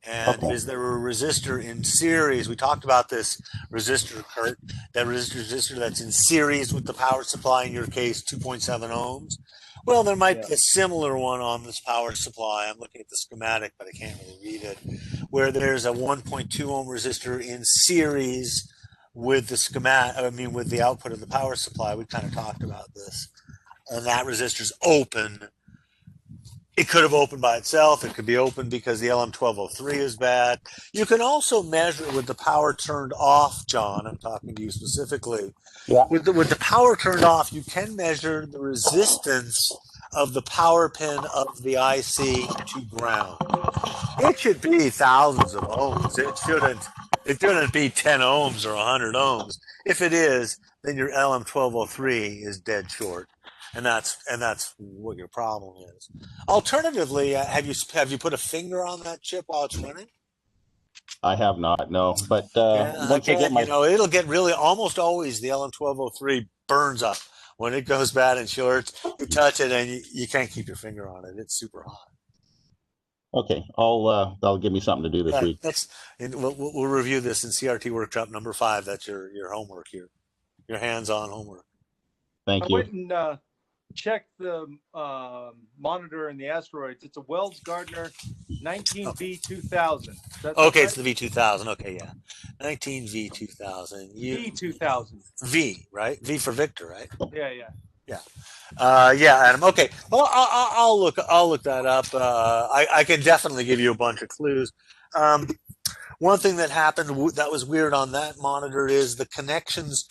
And is there a resistor in series? We talked about this resistor, Kurt, that resistor that's in series with the power supply, in your case, 2.7 ohms. Well, there might be a similar one on this power supply. I'm looking at the schematic, but I can't really read it, where there's a 1.2 ohm resistor in series with the with the output of the power supply. We kind of talked about this. And that resistor's open. It could have opened by itself. It could be open because the LM1203 is bad. You can also measure with the power turned off, John. I'm talking to you specifically. Yeah. With the power turned off, you can measure the resistance of the power pin of the IC to ground. It should be thousands of ohms. It shouldn't be 10 ohms or 100 ohms. If it is, then your LM1203 is dead short. And that's what your problem is. Alternatively, have you put a finger on that chip while it's running? I have not, no. But once I get my, it'll get really, almost always the LM1203 burns up when it goes bad and shorts. You touch it and you can't keep your finger on it. It's super hot. Okay, that'll give me something to do this week. We'll review this in CRT workshop number 5. That's your homework here, your hands-on homework. Thank you. I went and checked the monitor in the asteroids. It's a Wells Gardner 19V2000. Okay, it's the V2000. Okay, yeah, 19V2000. V2000. V, right? V for Victor, right? Yeah. Yeah, Adam. Okay, well, I'll look that up. I can definitely give you a bunch of clues. One thing that happened that was weird on that monitor is the connections.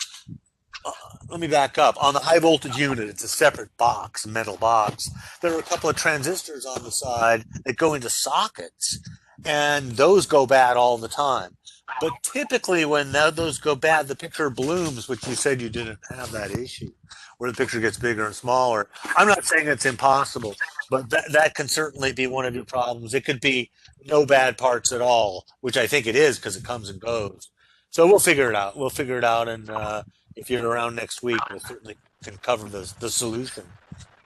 Let me back up. On the high voltage unit, it's a separate box, metal box. There are a couple of transistors on the side that go into sockets, and those go bad all the time. But typically when those go bad, the picture blooms, which you said you didn't have that issue, where the picture gets bigger and smaller. I'm not saying it's impossible, but that can certainly be one of your problems. It could be no bad parts at all, which I think it is because it comes and goes. So we'll figure it out, and if you're around next week, we'll certainly can cover the solution.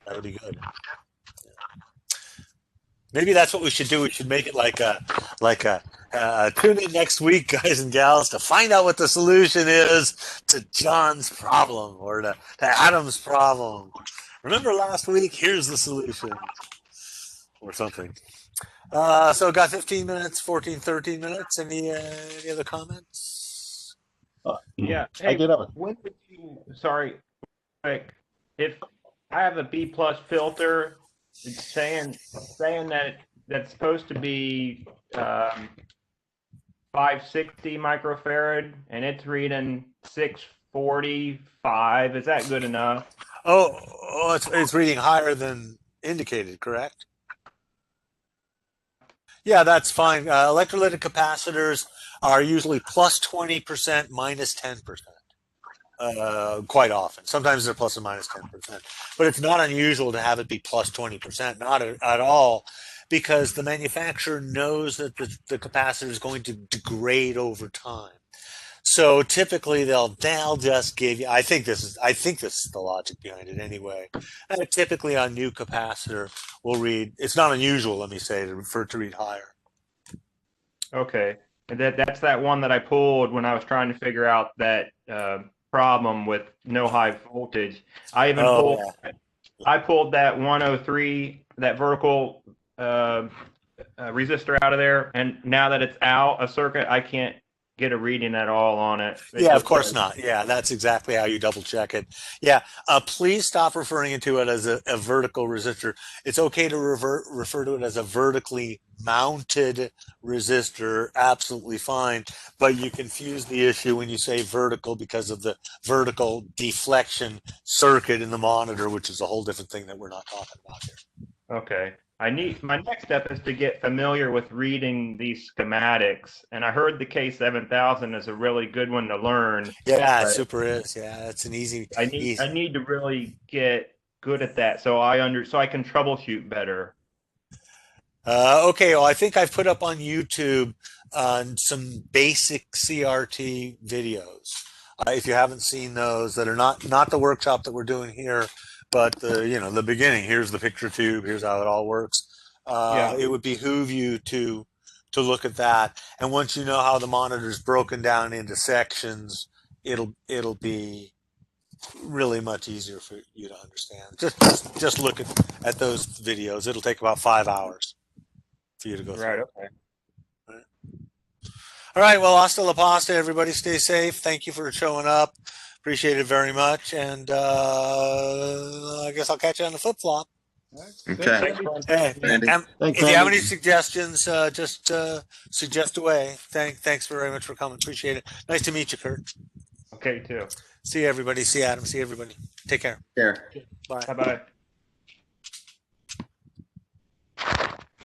That would be good. Maybe that's what we should do. We should make it like a tune in next week, guys and gals, to find out what the solution is to John's problem or to Adam's problem. Remember last week? Here's the solution, or something. So got 15 minutes, 14, 13 minutes. Any other comments? Yeah. I did have When would you? Sorry, like if I have a B plus filter, it's saying that that's supposed to be 560 microfarad, and it's reading 645. Is that good enough? Oh, it's reading higher than indicated, correct? Yeah, that's fine. Electrolytic capacitors are usually plus 20%, minus 10%. Quite often. Sometimes they're plus or minus 10%. But it's not unusual to have it be plus 20%, not at all, because the manufacturer knows that the capacitor is going to degrade over time. So typically they'll just give you, I think this is the logic behind it anyway. Typically on new capacitor we'll read, it's not unusual, let me say, for it to read higher. Okay. And that's that one that I pulled when I was trying to figure out that problem with no high voltage. I even pulled. Yeah. I pulled that 103, that vertical resistor out of there, and now that it's out of circuit, I can't get a reading at all on it. Yeah, of course not. Yeah, that's exactly how you double check it. Yeah, please stop referring to it as a vertical resistor. It's okay to refer to it as a vertically mounted resistor. Absolutely fine. But you confuse the issue when you say vertical because of the vertical deflection circuit in the monitor, which is a whole different thing that we're not talking about here. Okay. My next step is to get familiar with reading these schematics, and I heard the K7000 is a really good one to learn. Yeah, it super is. Yeah, it's an easy. I need to really get good at that so I can troubleshoot better. Okay, well, I think I've put up on YouTube some basic CRT videos. If you haven't seen those, that are not the workshop that we're doing here, but the beginning. Here's the picture tube. Here's how it all works. It would behoove you to look at that. And once you know how the monitor's broken down into sections, it'll be really much easier for you to understand. Just look at those videos. It'll take about 5 hours for you to go through. Right. Okay. All right. Well, hasta la pasta. Everybody stay safe. Thank you for showing up. Appreciate it very much. And I guess I'll catch you on the flip-flop. Okay. Hey, Thanks, if you have any suggestions, just suggest away. Thanks very much for coming. Appreciate it. Nice to meet you, Kurt. Okay, too. See you, everybody. See you, Adam. See you, everybody. Take care. Care. Bye. Bye-bye.